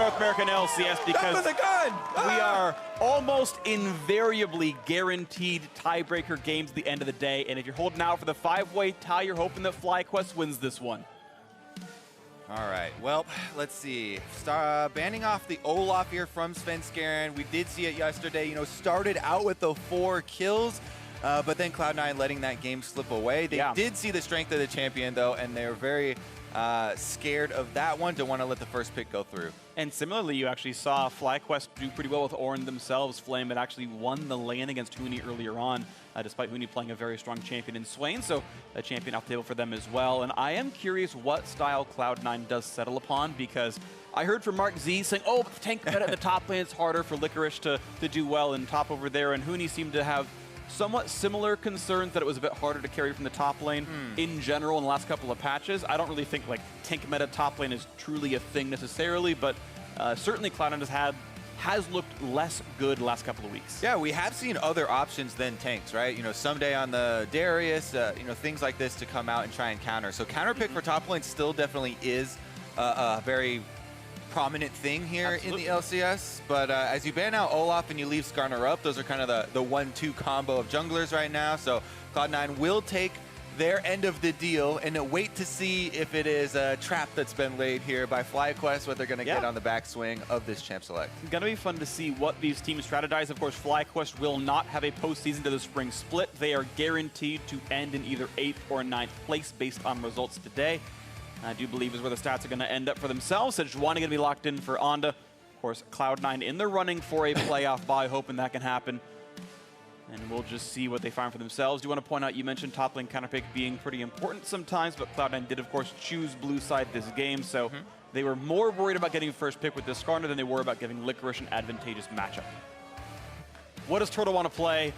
North American LCS because we are almost invariably guaranteed tiebreaker games at the end of the day. And if you're holding out for the 5-way tie, you're hoping that FlyQuest wins this one. All right, well, let's see. Banning off the Olaf here from Svenskeren. We did see it yesterday, you know, started out with the 4 kills, but then Cloud9 letting that game slip away. They did see the strength of the champion, though, and they're very scared of that one to want to let the first pick go through. And similarly, you actually saw FlyQuest do pretty well with Ornn themselves. Flame had actually won the lane against Huni earlier on, despite Huni playing a very strong champion in Swain, so a champion off the table for them as well. And I am curious what style Cloud9 does settle upon, because I heard from Mark Z saying, oh, but the tank meta at the top lane, it's harder for Licorice to do well in top over there, and Huni seemed to have somewhat similar concerns that it was a bit harder to carry from the top lane in general in the last couple of patches. I don't really think like tank meta top lane is truly a thing necessarily, but certainly Cloud9 has looked less good the last couple of weeks. Yeah, we have seen other options than tanks, right? You know, someday on the Darius, you know, things like this to come out and try and counter. So counter pick for top lane still definitely is a very prominent thing here in the LCS, but as you ban out Olaf and you leave Skarner up, those are kind of the 1-2 combo of junglers right now. So Cloud9 will take their end of the deal and wait to see if it is a trap that's been laid here by FlyQuest, what they're going to get on the backswing of this champ select. It's going to be fun to see what these teams strategize. Of course, FlyQuest will not have a postseason to the spring split. They are guaranteed to end in either 8th or 9th place based on results today. I do believe is where the stats are going to end up for themselves. Sejuani going to be locked in for Onda. Of course, Cloud9 in the running for a playoff bye, hoping that can happen. And we'll just see what they find for themselves. Do you want to point out, you mentioned top lane counterpick being pretty important sometimes, but Cloud9 did, of course, choose blue side this game. So they were more worried about getting first pick with this Skarner than they were about giving Licorice an advantageous matchup. What does Turtle want to play?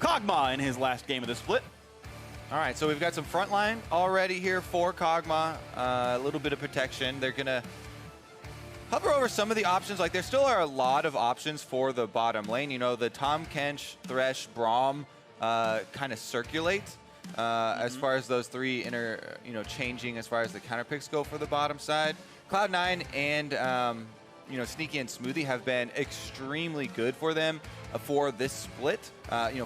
Kog'Maw in his last game of the split. All right, so we've got some front line already here for Kog'Maw. A little bit of protection. They're going to hover over some of the options. Like, there still are a lot of options for the bottom lane. You know, the Tahm Kench, Thresh, Braum kind of circulate as far as those three changing as far as the counter picks go for the bottom side. Cloud9 and Sneaky and Smoothie have been extremely good for them for this split,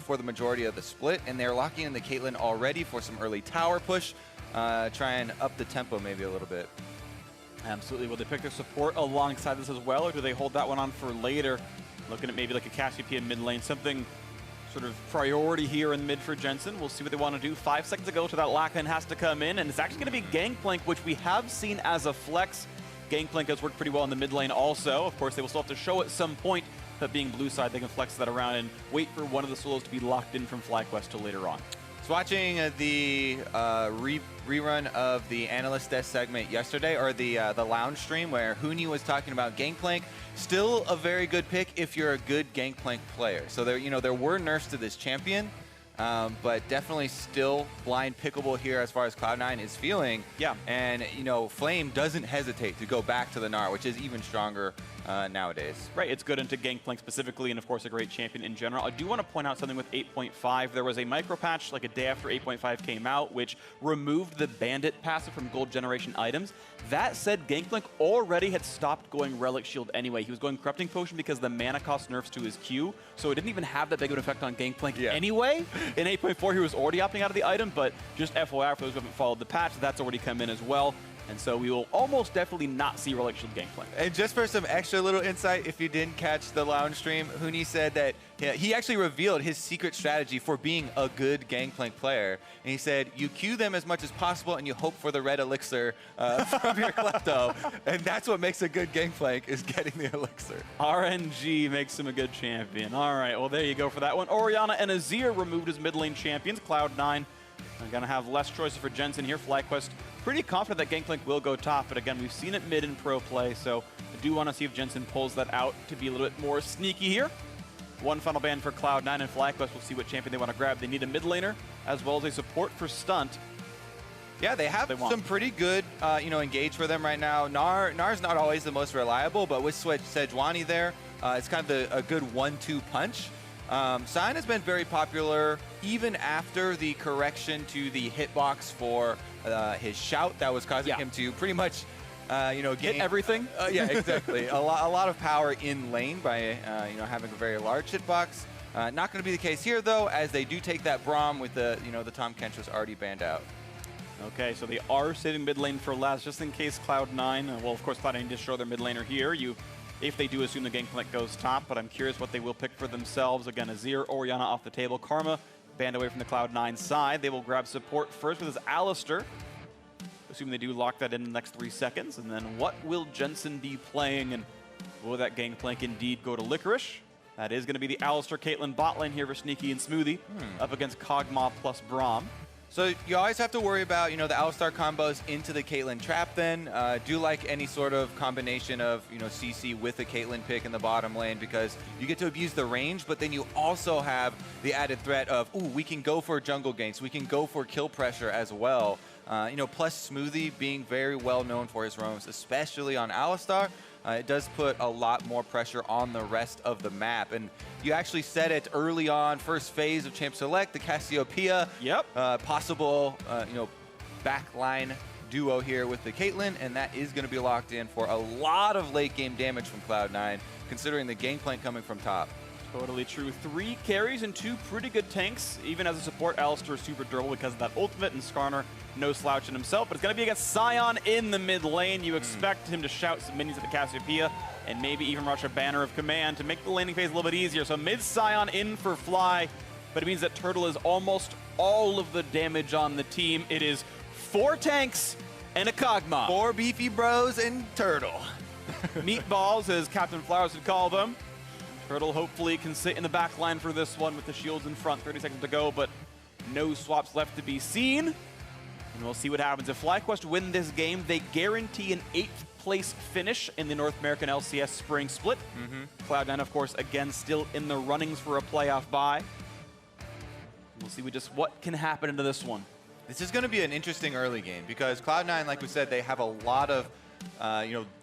for the majority of the split, and they're locking in the Caitlyn already for some early tower push, try and up the tempo maybe a little bit. Absolutely. Will they pick their support alongside this as well, or do they hold that one on for later? Looking at maybe like a Cassiopeia mid lane, something sort of priority here in mid for Jensen. We'll see what they want to do. 5 seconds ago to that Lachlan has to come in, and it's actually going to be Gangplank, which we have seen as a flex. Gangplank has worked pretty well in the mid lane also. Of course, they will still have to show at some point that being blue side, they can flex that around and wait for one of the solos to be locked in from FlyQuest till later on. So watching the rerun of the Analyst Desk segment yesterday, or the lounge stream where Huni was talking about Gangplank, still a very good pick if you're a good Gangplank player. So there were nerfs to this champion, but definitely still blind pickable here as far as Cloud9 is feeling. Yeah. And, Flame doesn't hesitate to go back to the Gnar, which is even stronger nowadays. Right, it's good into Gangplank specifically, and of course a great champion in general. I do want to point out something with 8.5. There was a micro patch like a day after 8.5 came out, which removed the Bandit passive from gold generation items. That said, Gangplank already had stopped going Relic Shield anyway. He was going Corrupting Potion because the mana cost nerfs to his Q, so it didn't even have that big of an effect on Gangplank anyway. In 8.4, he was already opting out of the item, but just FYI for those who haven't followed the patch, that's already come in as well. And so we will almost definitely not see Relic Shield Gangplank. And just for some extra little insight, if you didn't catch the lounge stream, Huni said that he actually revealed his secret strategy for being a good Gangplank player. And he said, you queue them as much as possible and you hope for the red elixir from your Klepto. And that's what makes a good Gangplank, is getting the elixir. RNG makes him a good champion. All right, well, there you go for that one. Orianna and Azir removed as mid lane champions. Cloud9 are going to have less choices for Jensen here. FlyQuest pretty confident that Gangplank will go top, but again, we've seen it mid in pro play, so I do want to see if Jensen pulls that out to be a little bit more sneaky here. One final ban for Cloud9, and FlyQuest will see what champion they want to grab. They need a mid laner, as well as a support for Stunt. Yeah, they have some pretty good, engage for them right now. Gnar's not always the most reliable, but with Sejuani there, it's kind of a good 1-2 punch. Sion has been very popular even after the correction to the hitbox for his shout that was causing him to pretty much Get everything. Yeah, exactly. a lot of power in lane by having a very large hitbox. Not going to be the case here though, as they do take that Braum with the the Tom Kench was already banned out. Okay, so they are saving mid lane for last, just in case Cloud9. Well, of course, Cloud9 did show their mid laner here. If they do assume the Gangplank goes top, but I'm curious what they will pick for themselves. Again, Azir, Orianna off the table. Karma banned away from the Cloud9 side. They will grab support first with his Alistar, assuming they do lock that in the next 3 seconds. And then what will Jensen be playing, and will that Gangplank indeed go to Licorice? That is going to be the Alistar Caitlyn bot lane here for Sneaky and Smoothie, up against Kog'Maw plus Braum. So you always have to worry about, the Alistar combos into the Caitlyn trap then. Do like any sort of combination of, CC with a Caitlyn pick in the bottom lane, because you get to abuse the range, but then you also have the added threat of, ooh, we can go for jungle ganks, we can go for kill pressure as well. Plus Smoothie being very well known for his roams, especially on Alistar. It does put a lot more pressure on the rest of the map. And you actually said it early on, first phase of Champ Select, the Cassiopeia. Yep. Possible, backline duo here with the Caitlyn, and that is going to be locked in for a lot of late game damage from Cloud9, considering the Gangplank coming from top. Totally true. 3 carries and 2 pretty good tanks. Even as a support, Alistar is super durable because of that ultimate, and Skarner no slouch in himself. But it's going to be against Sion in the mid lane. You expect him to shout some minions at the Cassiopeia and maybe even rush a Banner of Command to make the laning phase a little bit easier. So mid Sion in for Fly, but it means that Turtle is almost all of the damage on the team. It is 4 tanks and a Kog'Maw. 4 beefy bros and Turtle. Meatballs, as Captain Flowers would call them. Turtle hopefully can sit in the back line for this one with the shields in front. 30 seconds to go, but no swaps left to be seen. And we'll see what happens. If FlyQuest win this game, they guarantee an 8th place finish in the North American LCS Spring Split. Cloud9, of course, again, still in the runnings for a playoff bye. We'll see what can happen into this one. This is going to be an interesting early game because Cloud9, like we said, they have a lot of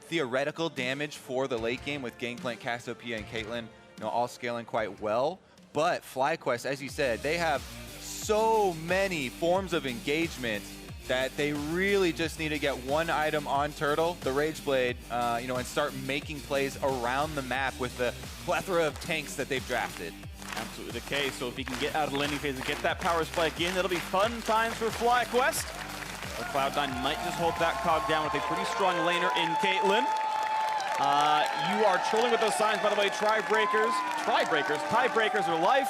theoretical damage for the late game with Gangplank, Cassiopeia, and Caitlyn, all scaling quite well. But FlyQuest, as you said, they have so many forms of engagement that they really just need to get one item on Turtle, the Rage Blade, and start making plays around the map with the plethora of tanks that they've drafted. Absolutely the case. So if he can get out of the landing phase and get that power spike in, it'll be fun times for FlyQuest. But Cloud9 might just hold that Cog down with a pretty strong laner in Caitlyn. You are trolling with those signs, by the way. Tiebreakers are life.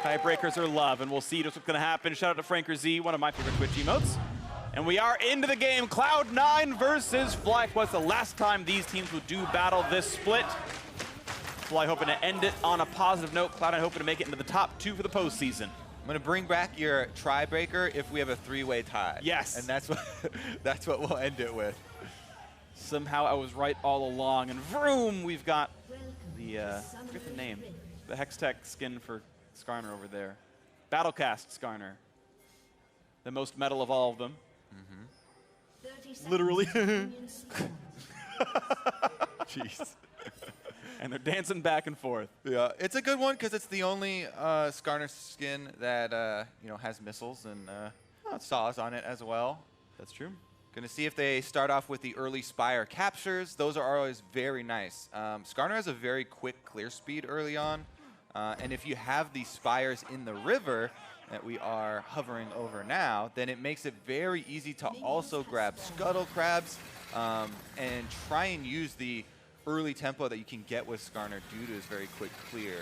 Tiebreakers are love, and we'll see just what's going to happen. Shout out to Franker Z, one of my favorite Twitch emotes. And we are into the game. Cloud9 versus FlyQuest. The last time these teams would do battle this split. Fly hoping to end it on a positive note. Cloud9 hoping to make it into the top 2 for the postseason. I'm going to bring back your tiebreaker if we have a 3-way tie. Yes. And that's what we'll end it with. Somehow I was right all along. And vroom, we've got the, I forget the name, the Hextech skin for Skarner over there. Battlecast Skarner. The most metal of all of them. Literally. Jeez. And they're dancing back and forth. Yeah, it's a good one because it's the only Skarner skin that has missiles and saws on it as well. That's true. Gonna see if they start off with the early Spire captures. Those are always very nice. Skarner has a very quick clear speed early on, and if you have these Spires in the river that we are hovering over now, then it makes it very easy to also grab Scuttle Crabs and try and use the early tempo that you can get with Skarner due to his very quick clear.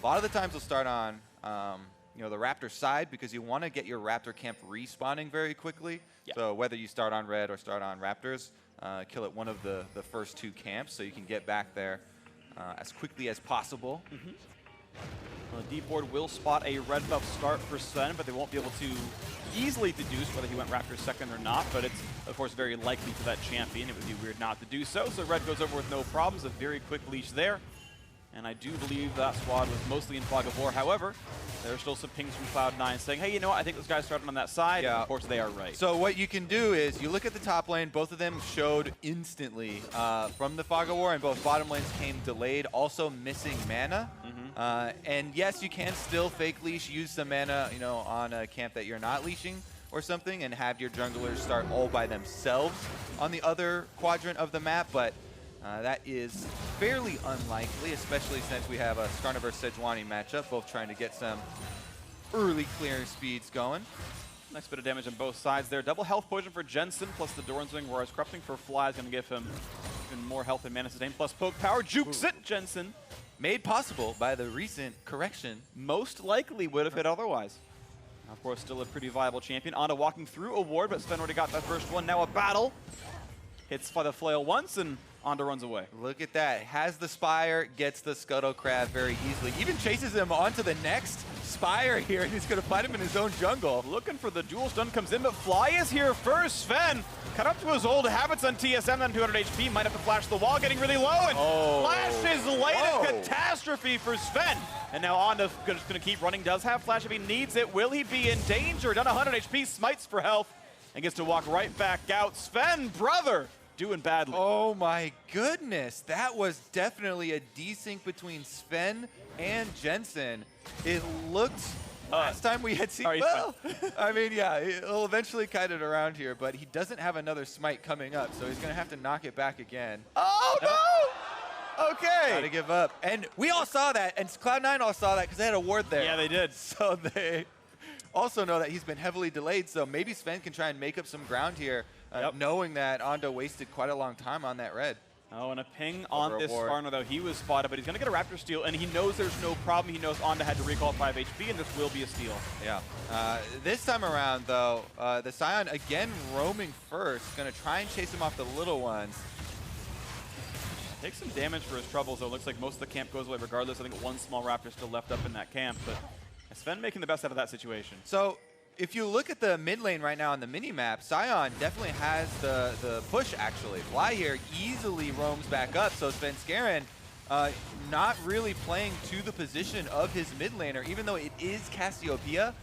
A lot of the times we'll start on the Raptor side because you want to get your Raptor camp respawning very quickly. Yep. So whether you start on red or start on Raptors, kill at one of the first 2 camps so you can get back there as quickly as possible. Well, the D-board will spot a red buff start for Sven, but they won't be able to easily deduce whether he went Raptor second or not, but it's, of course, very likely for that champion. It would be weird not to do so. So red goes over with no problems, a very quick leash there. And I do believe that squad was mostly in Fog of War. However, there are still some pings from Cloud9 saying, hey, you know what, I think those guys started on that side. Yeah. And of course, they are right. So what you can do is you look at the top lane. Both of them showed instantly from the Fog of War, and both bottom lanes came delayed, also missing mana. And yes, you can still fake leash, use some mana on a camp that you're not leashing, or something and have your junglers start all by themselves on the other quadrant of the map, but that is fairly unlikely, especially since we have a Skarner versus Sejuani matchup, both trying to get some early clearing speeds going. Nice bit of damage on both sides there. Double health potion for Jensen, plus the Doran's Wing, whereas Corrupting for Fly is going to give him even more health and mana sustain, plus poke power. Jukes it, Jensen. Made possible by the recent correction. Most likely would have hit otherwise. Of course, still a pretty viable champion. Anda walking through a ward, but Sven already got that first one. Now a battle. Hits by the flail once, and Anda runs away. Look at that. Has the Spire, gets the Scuttle Crab very easily. Even chases him onto the next Spire here, and he's going to fight him in his own jungle. Looking for the duel. Stun comes in, but Fly is here first. Sven, cut up to his old habits on TSM, then 200 HP. Might have to flash the wall, getting really low, and Flash is late. A catastrophe for Sven. And now Anda just going to keep running. Does have Flash if he needs it. Will he be in danger? Done 100 HP, smites for health, and gets to walk right back out. Sven, brother, doing badly. Oh my goodness. That was definitely a desync between Sven and Jensen. It looked, last time we had seen, well, I mean, yeah, he'll eventually kite it around here, but he doesn't have another smite coming up, so he's going to have to knock it back again. Oh, no! Okay. Gotta give up. And we all saw that, and Cloud9 all saw that because they had a ward there. Yeah, they did. So they also know that he's been heavily delayed, so maybe Sven can try and make up some ground here, knowing that Anda wasted quite a long time on that red. Oh, and a ping on this Skarner, though. He was spotted, but he's going to get a Raptor steal, and he knows there's no problem. He knows Anda had to recall 5 HP, and this will be a steal. Yeah. This time around, though, the Sion again roaming first. Going to try and chase him off the little ones. Takes some damage for his troubles, though. Looks like most of the camp goes away regardless. I think one small Raptor still left up in that camp, but Sven making the best out of that situation. So if you look at the mid lane right now on the mini-map, Sion definitely has the push, actually. Fly here easily roams back up, so Svenskeren not really playing to the position of his mid laner, even though it is Cassiopeia,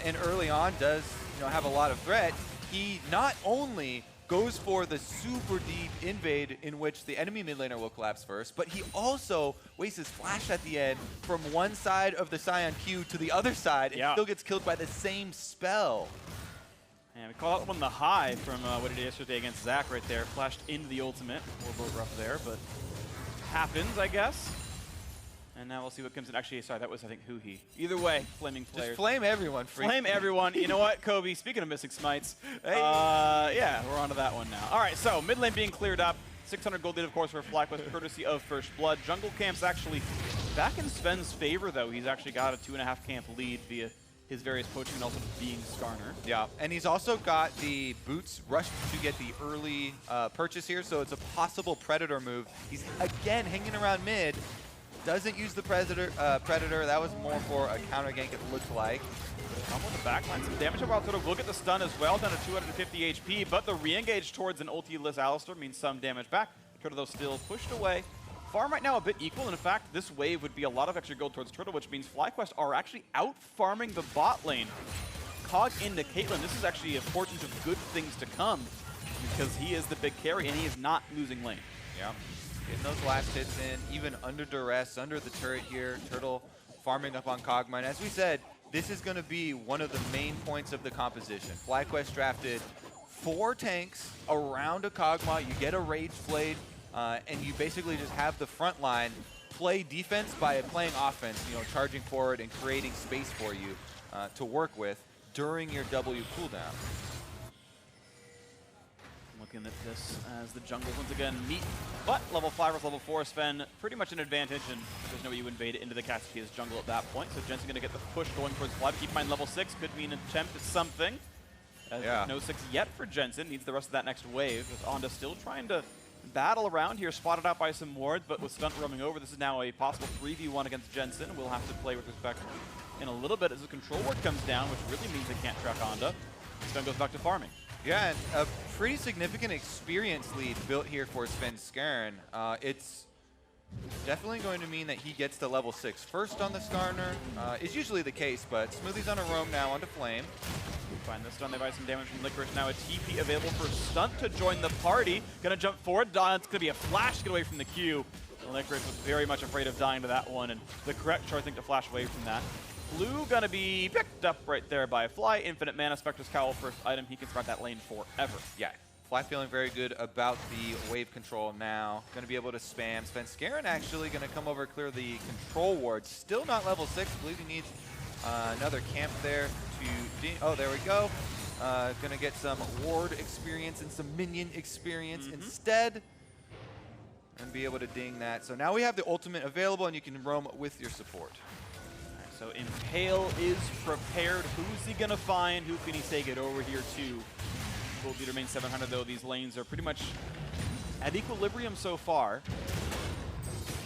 and early on does have a lot of threat. He not only goes for the super deep invade in which the enemy mid laner will collapse first, but he also wastes his flash at the end from one side of the Sion queue to the other side and still gets killed by the same spell. And we call that one the high from what he did yesterday against Zach right there. Flashed into the ultimate. A little bit rough there, but happens, I guess. And now we'll see what comes in. Actually, sorry, that was, I think, Huhi. Either way, flaming flares. Just flame everyone. Flame everyone. You know what, Kobe? Speaking of missing smites, yeah, we're on to that one now. All right, so mid lane being cleared up. 600 gold lead, of course, for FlyQuest, courtesy of First Blood. Jungle camp's actually back in Sven's favor, though. He's actually got a 2.5 camp lead via his various poaching and also being Skarner. Yeah, and he's also got the boots rush to get the early purchase here, so it's a possible Predator move. He's, again, hanging around mid. Doesn't use the Predator. That was more for a counter gank, it looked like. Combo the backline. Some damage on WildTurtle will get the stun as well, down to 250 HP, but the re-engage towards an ulti-less Alistar means some damage back. Turtle, though, still pushed away. Farm right now a bit equal, and in fact, this wave would be a lot of extra gold towards Turtle, which means FlyQuest are actually out-farming the bot lane. Cog into Caitlyn. This is actually a portent of good things to come, because he is the big carry, and he is not losing lane. Yeah. Getting those last hits in, even under duress, under the turret here. Turtle farming up on Kog'Maw. And as we said, this is going to be one of the main points of the composition. FlyQuest drafted 4 tanks around a Kog'Maw. You get a Rage Blade, and you basically just have the front line play defense by playing offense, charging forward and creating space for you to work with during your W cooldown. Looking at this as the jungles once again meet, but level 5 versus level 4, Sven pretty much an advantage, and there's no way you invade into the Cassiopeia's jungle at that point, so Jensen going to get the push going towards Fly. Keep in mind level 6 could mean an attempt at something. No 6 yet for Jensen, needs the rest of that next wave, with Anda still trying to battle around here, spotted out by some wards, but with Stunt roaming over, this is now a possible 3v1 against Jensen. We'll have to play with respect in a little bit as the control ward comes down, which really means they can't track Anda. Sven goes back to farming. Yeah, and a pretty significant experience lead built here for Svenskeren. It's definitely going to mean that he gets to level 6 first on the Skarner. Is usually the case, but Smoothie's on a roam now onto Flame. Find the stun, they buy some damage from Licorice. Now a TP available for Stunt to join the party. Gonna jump forward, it's gonna be a flash to get away from the queue. Licorice was very much afraid of dying to that one, and the correct choice, I think, to flash away from that. Blue gonna be picked up right there by Fly. Infinite Mana, Spectre's Cowl, first item. He can surround that lane forever. Yeah, Fly feeling very good about the wave control now. Gonna be able to spam. Svenskeren actually gonna come over, clear the control ward. Still not level 6. I believe he needs another camp there to... Oh, there we go. Gonna get some ward experience and some minion experience instead. And be able to ding that. So now we have the ultimate available and you can roam with your support. So Impale is prepared. Who's he gonna find? Who can he take it over here to? Gold lead remains 700 though. These lanes are pretty much at equilibrium so far.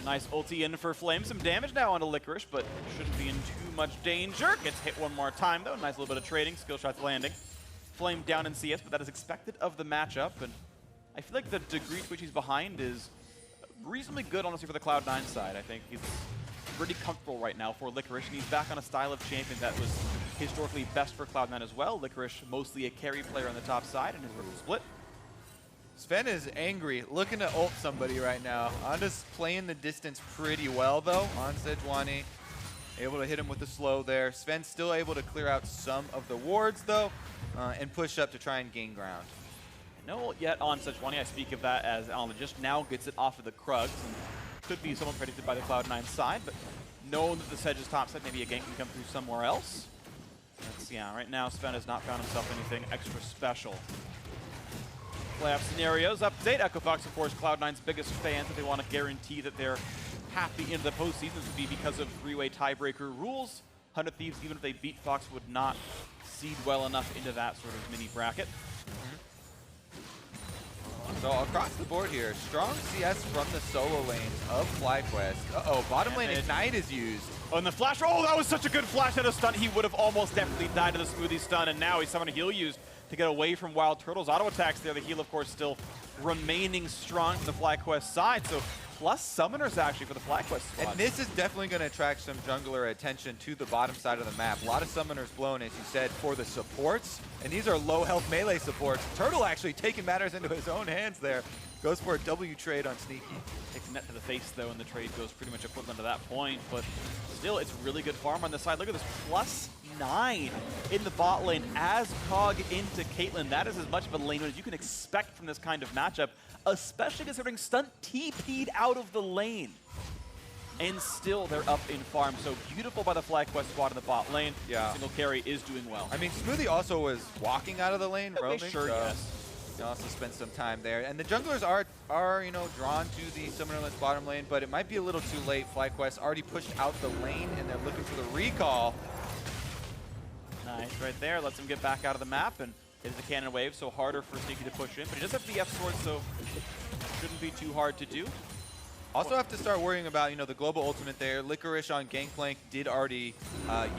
Nice ulti in for Flame. Some damage now onto Licorice, but shouldn't be in too much danger. Gets hit one more time though. Nice little bit of trading. Skill shots landing. Flame down in CS, but that is expected of the matchup. And I feel like the degree to which he's behind is reasonably good, honestly, for the Cloud9 side. I think he's pretty comfortable right now for Licorice, and he's back on a style of champion that was historically best for Cloud9 as well. Licorice, mostly a carry player on the top side in his purple split. Sven is angry, looking to ult somebody right now. Onda's playing the distance pretty well, though, on Sejuani. Able to hit him with the slow there. Sven's still able to clear out some of the wards, though, and push up to try and gain ground. No ult yet on Sejuani. I speak of that as Alma just now gets it off of the Krugs. And could be someone predicted by the Cloud9 side, but knowing that the Sedge is top side, maybe a gank can come through somewhere else. Let's see, yeah, right now Sven has not found himself anything extra special. Playoff scenarios update. Echo Fox, of course, Cloud9's biggest fans. If they want to guarantee that they're happy into the postseason, this would be because of three-way tiebreaker rules. 100 Thieves, even if they beat Fox, would not seed well enough into that sort of mini bracket. So across the board here, strong CS from the solo lanes of FlyQuest. Uh-oh, bottom lane Ignite is used. On the flash, oh, that was such a good flash out of Stunt. He would have almost definitely died to the Smoothie stun, and now he's summoned a heal used to get away from WildTurtle's auto attacks there. The heal, of course, still remaining strong from the FlyQuest side. So plus summoners actually for the FlyQuest squad. And this is definitely going to attract some jungler attention to the bottom side of the map. A lot of summoners blown, as you said, for the supports. And these are low health melee supports. Turtle actually taking matters into his own hands there. Goes for a W trade on Sneaky. Takes a net to the face though, and the trade goes pretty much equivalent to that point. But still, it's really good farm on the side. Look at this, +9 in the bot lane as Cog into Caitlyn. That is as much of a lane as you can expect from this kind of matchup, especially considering Stunt TP'd out of the lane. And still, they're up in farm. So beautiful by the FlyQuest squad in the bot lane. Yeah. Single carry is doing well. I mean, Smoothie also was walking out of the lane, roaming. Sure, so yes. You also spend some time there. And the junglers are you know, drawn to the summonerless bottom lane, but it might be a little too late. FlyQuest already pushed out the lane, and they're looking for the recall. Nice, right there. Lets him get back out of the map and hit the cannon wave, so harder for Sneaky to push in. But he does have the F-Sword, so shouldn't be too hard to do. Also have to start worrying about, you know, the global ultimate there. Licorice on Gangplank did already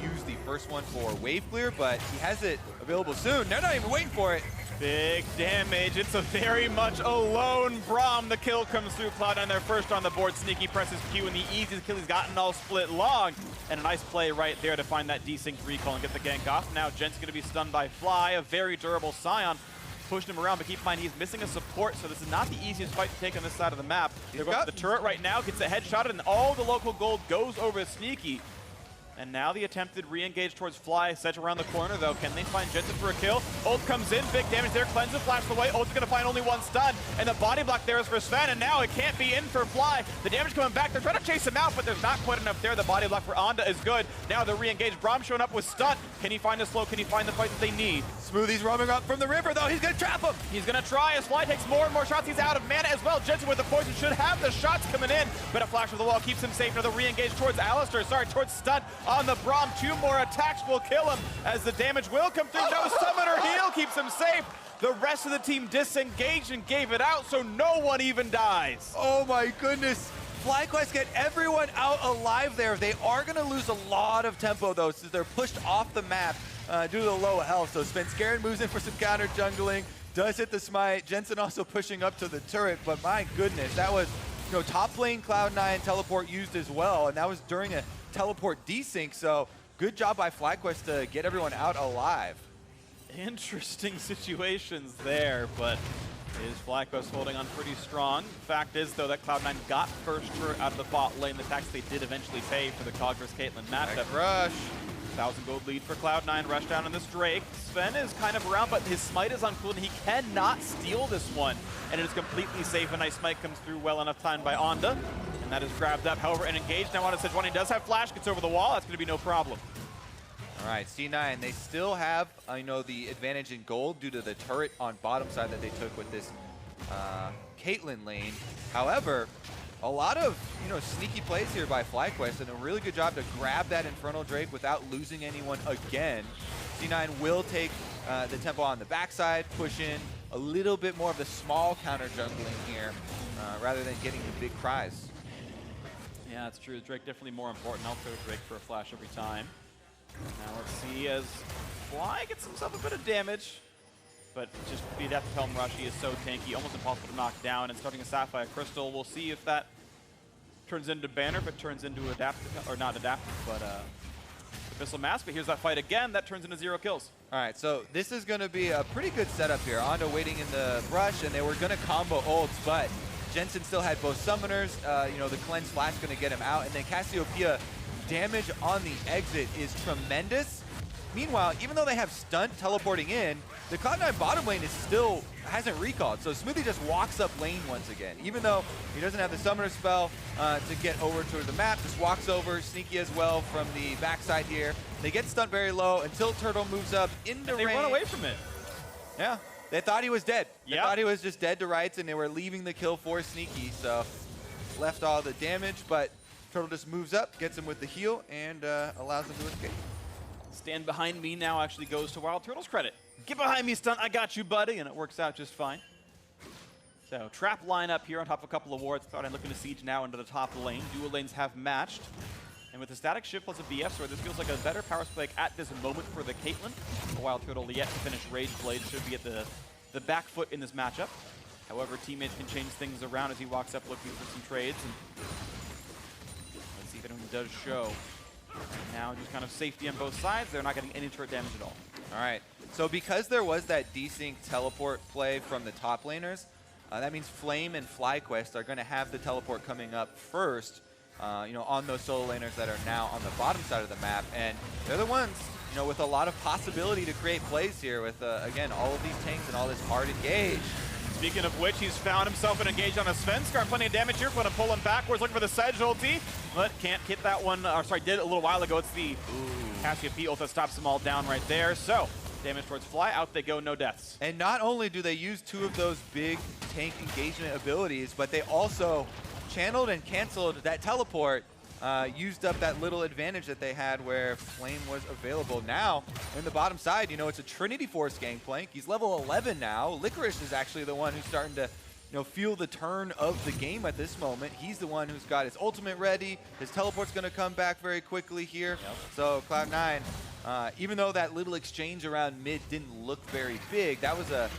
use the first one for wave clear, but he has it available soon. They're not even waiting for it. Big damage. It's a very much alone Braum. The kill comes through. Cloud9 there first on the board. Sneaky presses Q, and the easiest kill he's gotten all split long. And a nice play right there to find that desynced recall and get the gank off. Now Jensen's going to be stunned by Fly, a very durable Sion. Pushing him around, but keep in mind he's missing a support, so this is not the easiest fight to take on this side of the map. They're going for the turret right now, gets a headshot, and all the local gold goes over to Sneaky. And now the attempted re-engage towards Fly. Sedge around the corner, though. Can they find Jensen for a kill? Ult comes in, big damage there. Cleanse and flash away. Ult's going to find only one stun. And the body block there is for Sven, and now it can't be in for Fly. The damage coming back. They're trying to chase him out, but there's not quite enough there. The body block for Onda is good. Now the re-engage. Braum showing up with Stunt. Can he find the slow? Can he find the fight that they need? Smoothie's roaming up from the river, though. He's going to trap him. He's going to try as Fly takes more and more shots. He's out of mana as well. Jensen with the poison should have the shots coming in, but a flash of the wall keeps him safe. Now the re-engage towards Alistar. Sorry, towards Stunt on the Braum. Two more attacks will kill him as the damage will come through. No summoner heal keeps him safe. The rest of the team disengaged and gave it out, so no one even dies. Oh my goodness. FlyQuest get everyone out alive there. They are going to lose a lot of tempo, though, since they're pushed off the map due to the low health. So Svenskeren moves in for some counter jungling, does hit the smite. Jensen also pushing up to the turret, but my goodness, that was, you know, top lane Cloud9 teleport used as well, and that was during a teleport desync, so good job by FlyQuest to get everyone out alive. Interesting situations there, but is FlyQuest holding on pretty strong. Fact is, though, that Cloud9 got first turret out of the bot lane. The tax they did eventually pay for the Cog vs Caitlyn matchup. Rush. 1,000 gold lead for Cloud9. Rush down on this Drake. Sven is kind of around, but his smite is uncooled, and he cannot steal this one. And it is completely safe. A nice smite comes through well enough time by Onda. And that is grabbed up, however, and engaged now on Sejuani. Does have flash, gets over the wall. That's going to be no problem. All right, C9, they still have, the advantage in gold due to the turret on bottom side that they took with this Caitlyn lane. However, a lot of, sneaky plays here by FlyQuest, and a really good job to grab that Infernal Drake without losing anyone again. C9 will take the tempo on the backside, push in a little bit more of the small counter jungling here, rather than getting the big cries. Yeah, that's true. Drake definitely more important. I'll throw Drake for a flash every time. Now let's see as Fly gets himself a bit of damage, but just be that to tell him Rashi is so tanky, almost impossible to knock down, and starting a Sapphire Crystal. We'll see if that turns into Banner, if it turns into Adaptive, or not Adaptive, but Abyssal Mask. But here's that fight again, that turns into 0 kills. All right, so this is going to be a pretty good setup here. Onda waiting in the brush, and they were going to combo ults, but Jensen still had both summoners. The cleanse flash going to get him out, and then Cassiopeia damage on the exit is tremendous. Meanwhile, even though they have Stunt teleporting in, the Cloud9 bottom lane is still hasn't recalled. So Smoothie just walks up lane once again. Even though he doesn't have the summoner spell to get over to the map, just walks over, sneaky as well from the backside here. They get Stunt very low until Turtle moves up into range. They run away from it. Yeah, they thought he was dead. They thought he was just dead to rights, and they were leaving the kill for Sneaky. So left all the damage, but Turtle just moves up, gets him with the heal, and allows him to escape. Stand behind me now actually goes to WildTurtle's credit. Get behind me, Stunt. I got you, buddy. And it works out just fine. So trap line up here on top of a couple of wards. Cloud9 looking to siege now into the top lane. Dual lanes have matched. And with the static shift plus a BF sword, this feels like a better power spike at this moment for the Caitlyn. WildTurtle yet to finish Rage Blade should be at the back foot in this matchup. However, teammates can change things around as he walks up looking for some trades. And let's see if anyone does show. Now just kind of safety on both sides. They're not getting any turret damage at all. All right. So because there was that desync teleport play from the top laners, that means Flame and FlyQuest are going to have the teleport coming up first, on those solo laners that are now on the bottom side of the map. And they're the ones, with a lot of possibility to create plays here with, again, all of these tanks and all this hard engage. Speaking of which, he's found himself an engage on a Svenskeren. Plenty of damage here. Going to pull him backwards, looking for the Sej ulti, but can't hit that one. Or sorry, did it a little while ago. It's the Cassiopeia ult that stops them all down right there. So damage towards Fly. Out they go, no deaths. And not only do they use 2 of those big tank engagement abilities, but they also channeled and canceled that teleport. Used up that little advantage that they had where Flame was available. Now, in the bottom side, it's a Trinity Force Gangplank. He's level 11 now. Licorice is actually the one who's starting to, feel the turn of the game at this moment. He's the one who's got his ultimate ready. His teleport's going to come back very quickly here. Yep. So Cloud9, even though that little exchange around mid didn't look very big, that was a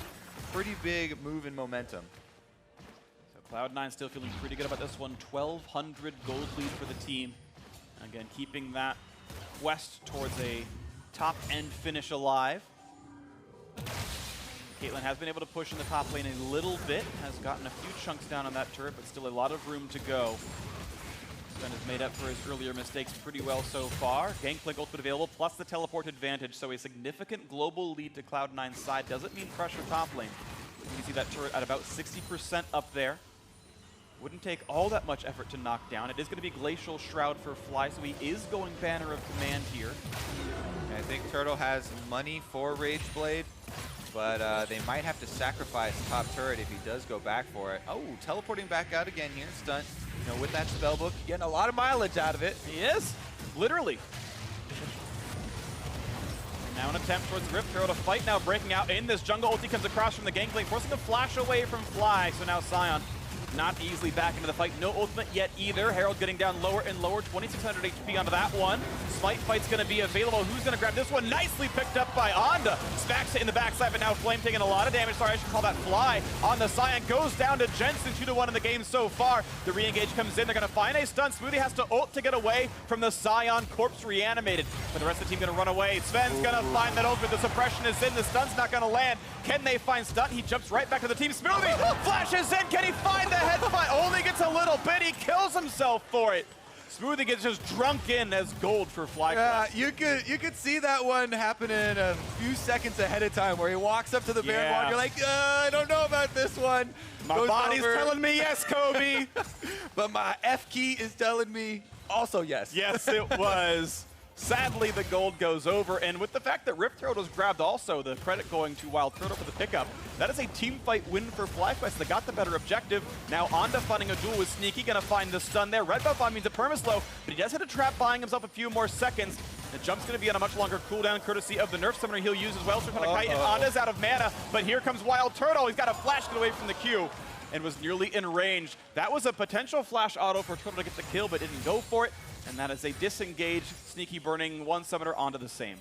pretty big move in momentum. Cloud9 still feeling pretty good about this one. 1,200 gold lead for the team. Again, keeping that quest towards a top-end finish alive. Caitlyn has been able to push in the top lane a little bit. Has gotten a few chunks down on that turret, but still a lot of room to go. Sven has made up for his earlier mistakes pretty well so far. Gangplank ultimate available, plus the teleport advantage. So a significant global lead to Cloud9's side. Doesn't mean pressure top lane. You can see that turret at about 60% up there. Wouldn't take all that much effort to knock down. It is going to be Glacial Shroud for Fly, so he is going Banner of Command here. I think Turtle has money for Rage Blade, but they might have to sacrifice top turret if he does go back for it. Oh, teleporting back out again here, Stunt. With that spellbook, getting a lot of mileage out of it. He is, literally. Now an attempt towards the Rift. Turtle to fight now, breaking out in this jungle. Ulti comes across from the Gangplank, forcing the flash away from Fly. So now Sion not easily back into the fight. No ultimate yet either. Herald getting down lower and lower. 2,600 HP onto that one. Smite fight's going to be available. Who's going to grab this one? Nicely picked up by Onda. Smacks it in the backside, but now Flame taking a lot of damage. Sorry, I should call that Fly on the Sion. Goes down to Jensen. 2-1 in the game so far. The re-engage comes in. They're going to find a stun. Smoothie has to ult to get away from the Sion. Corpse reanimated. But the rest of the team going to run away. Sven's going to find that ultimate. The suppression is in. The stun's not going to land. Can they find Stunt? He jumps right back to the team. Smoothie flashes in. Can he find the headbutt? Only gets a little bit. He kills himself for it. Smoothie gets just drunk in as gold for FlyQuest. Yeah, you could see that one happening a few seconds ahead of time where he walks up to the Baron wall and you're like, I don't know about this one. My body's telling me yes, Kobe. But my F key is telling me also yes. Yes, it was. Sadly, the gold goes over, and with the fact that WildTurtle was grabbed also, the credit going to WildTurtle for the pickup, that is a team fight win for FlyQuest. They got the better objective. Now on to finding a duel with Sneaky, gonna find the stun there. Red buff on means a permaslow, but he does hit a trap, buying himself a few more seconds. The jump's gonna be on a much longer cooldown, courtesy of the nerf summoner he'll use as well. So kind of kite, and Anda's out of mana, but here comes WildTurtle. He's got a flash get away from the Q, and was nearly in range. That was a potential flash auto for Turtle to get the kill, but didn't go for it. And that is a disengage, Sneaky burning one summoner onto the same.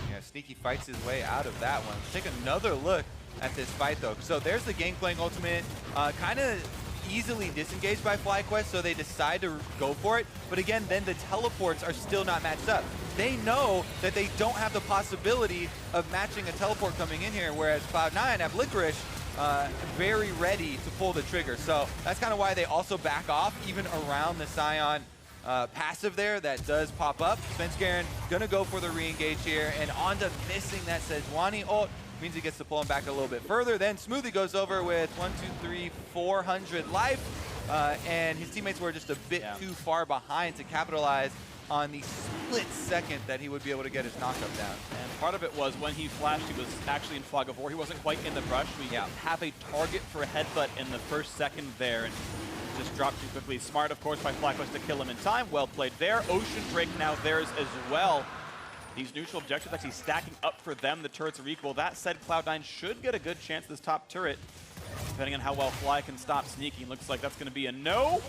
Yeah, Sneaky fights his way out of that one. Let's take another look at this fight, though. So there's the Gangplank ultimate, kind of easily disengaged by FlyQuest, so they decide to go for it. But again, then the teleports are still not matched up. They know that they don't have the possibility of matching a teleport coming in here, whereas Cloud9 have Licorice very ready to pull the trigger. So that's kind of why they also back off, even around the Sion passive there that does pop up. Svenskeren gonna go for the re-engage here, and onto missing that Sejuani ult means he gets to pull him back a little bit further. Then Smoothie goes over with 400 life, and his teammates were just a bit too far behind to capitalize on the split second that he would be able to get his knockup down. And part of it was when he flashed, he was actually in fog of war. He wasn't quite in the brush. We have a target for a headbutt in the first second there, and just dropped too quickly. Smart, of course, by FlyQuest to kill him in time. Well played there. Ocean Drake now theirs as well. These neutral objectives actually stacking up for them. The turrets are equal. That said, Cloud9 should get a good chance at this top turret, depending on how well Fly can stop Sneaky. Looks like that's going to be a no.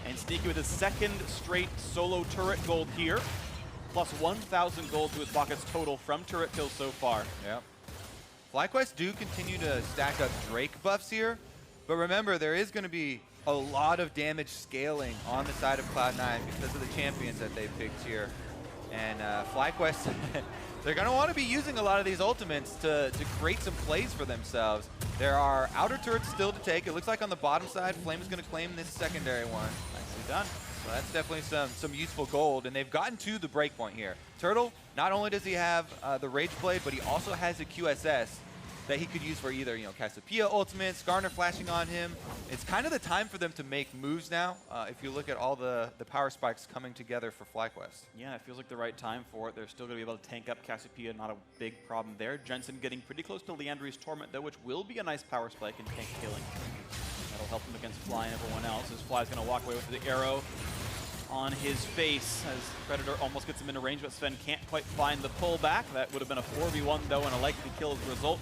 And Sneaky with his second straight solo turret gold here, plus 1,000 gold to his pockets total from turret kills so far. Yep. FlyQuest do continue to stack up Drake buffs here, but remember, there is going to be a lot of damage scaling on the side of Cloud9 because of the champions that they've picked here. And FlyQuest, they're going to want to be using a lot of these ultimates to create some plays for themselves. There are outer turrets still to take. It looks like on the bottom side, Flame is going to claim this secondary one. Nicely done. So that's definitely some useful gold, and they've gotten to the breakpoint here. Turtle, not only does he have the Rage Blade, but he also has a QSS that he could use for either, Cassiopeia ultimate, Skarner flashing on him. It's kind of the time for them to make moves now, if you look at all the power spikes coming together for FlyQuest. Yeah, it feels like the right time for it. They're still going to be able to tank up Cassiopeia, not a big problem there. Jensen getting pretty close to Leandri's Torment, though, which will be a nice power spike and tank killing. That'll help him against Fly and everyone else, as Fly's going to walk away with the arrow on his face, as Predator almost gets him into range, but Sven can't quite find the pullback. That would have been a 4v1, though, and a likely kill as a result.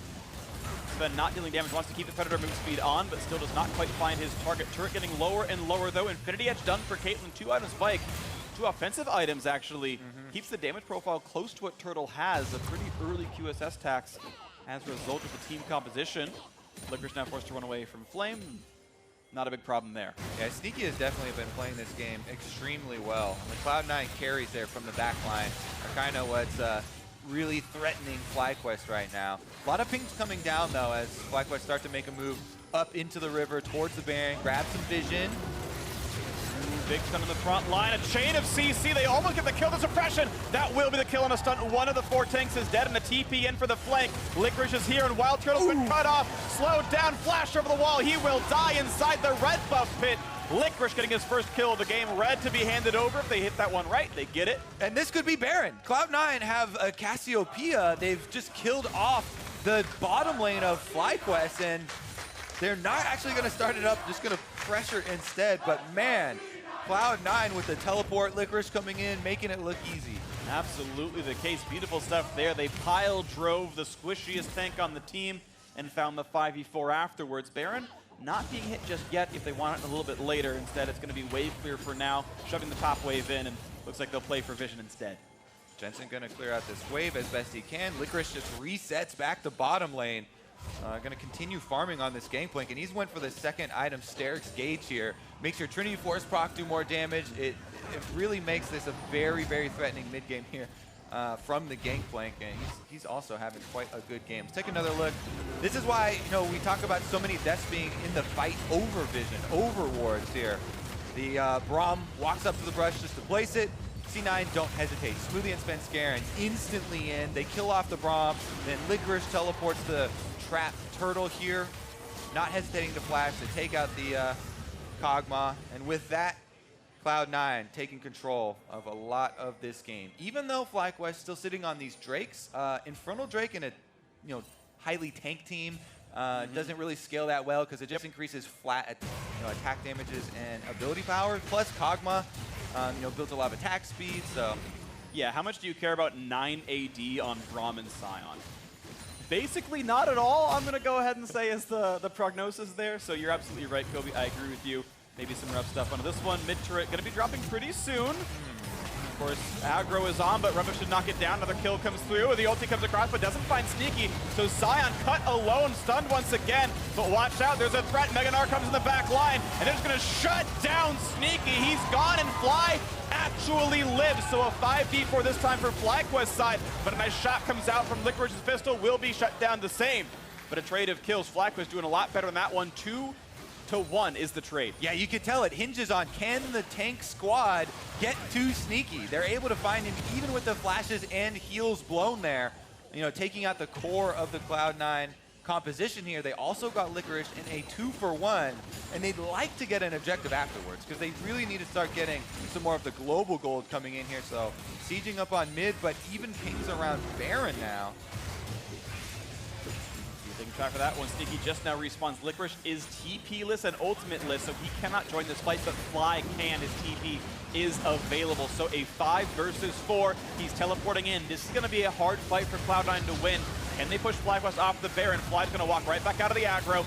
Sven not dealing damage, wants to keep the Predator move speed on, but still does not quite find his target. Turret getting lower and lower, though. Infinity Edge done for Caitlyn. 2-item spike. 2 offensive items, actually. Keeps the damage profile close to what Turtle has. A pretty early QSS tax as a result of the team composition. Licorice now forced to run away from Flame. Not a big problem there. Yeah, Sneaky has definitely been playing this game extremely well. The Cloud9 carries there from the back line are kind of what's really threatening FlyQuest right now. A lot of pings coming down, though, as FlyQuest start to make a move up into the river towards the Baron, grab some vision. Big stun in the front line, a chain of CC. They almost get the kill, the suppression. That will be the kill on a stunt. One of the 4 tanks is dead, and a TP in for the flank. Licorice is here, and WildTurtle's been cut off. Slowed down, flash over the wall. He will die inside the red buff pit. Licorice getting his first kill of the game. Red to be handed over. If they hit that one right, they get it. And this could be Baron. Cloud9 have a Cassiopeia. They've just killed off the bottom lane of FlyQuest, and they're not actually going to start it up, just going to pressure instead. But man, Cloud9 with the teleport, Licorice coming in, making it look easy. Absolutely the case. Beautiful stuff there. They pile drove the squishiest tank on the team and found the 5v4 afterwards. Baron not being hit just yet. If they want it a little bit later, instead it's going to be wave clear for now, shoving the top wave in, and looks like they'll play for vision instead. Jensen going to clear out this wave as best he can. Licorice just resets back to bottom lane. Going to continue farming on this Gangplank, and he's went for the second item, Steric's Gauge here. Makes your Trinity Force proc do more damage. It really makes this a very, very threatening mid game here from the Gangplank, and he's also having quite a good game. Let's take another look. This is why we talk about so many deaths being in the fight over vision, over wards here. The Braum walks up to the brush just to place it. C9 don't hesitate. Smoothie and Svenskeren instantly in. They kill off the Braum. Then Licorice teleports the trap turtle here. Not hesitating to flash to take out the Kog'Maw. And with that, Cloud9 taking control of a lot of this game. Even though FlyQuest still sitting on these Drakes, Infernal Drake in a highly tank team doesn't really scale that well because it just increases flat attack damages and ability power. Plus Kog'Maw builds a lot of attack speed. So yeah, how much do you care about 9 AD on Braum and Sion? Basically not at all, I'm going to go ahead and say is the prognosis there. So you're absolutely right, Kobe. I agree with you. Maybe some rough stuff onto this one. Mid turret going to be dropping pretty soon. Of course, aggro is on, but Rubbish should knock it down. Another kill comes through. The ulti comes across, but doesn't find Sneaky. So Sion cut alone, stunned once again. But watch out, there's a threat. Gnar comes in the back line, and they're just going to shut down Sneaky. He's gone, and Fly actually lives. So a 5v4 this time for FlyQuest side. But a nice shot comes out from Licorice's pistol. Will be shut down the same. But a trade of kills. FlyQuest doing a lot better than that one. 2-1 is the trade. Yeah, you could tell it hinges on can the tank squad get too Sneaky. They're able to find him even with the flashes and heals blown there. Taking out the core of the Cloud9 composition here. They also got Licorice in a 2-for-1, and they'd like to get an objective afterwards because they really need to start getting some more of the global gold coming in here. So sieging up on mid, but even pings around Baron now. Taking try for that one. Sneaky just now respawns. Licorice is TP-less and ultimate-less, so he cannot join this fight, but Fly can. His TP is available. So a 5 versus 4. He's teleporting in. This is going to be a hard fight for Cloud9 to win. Can they push FlyQuest off the Baron? Fly's going to walk right back out of the aggro.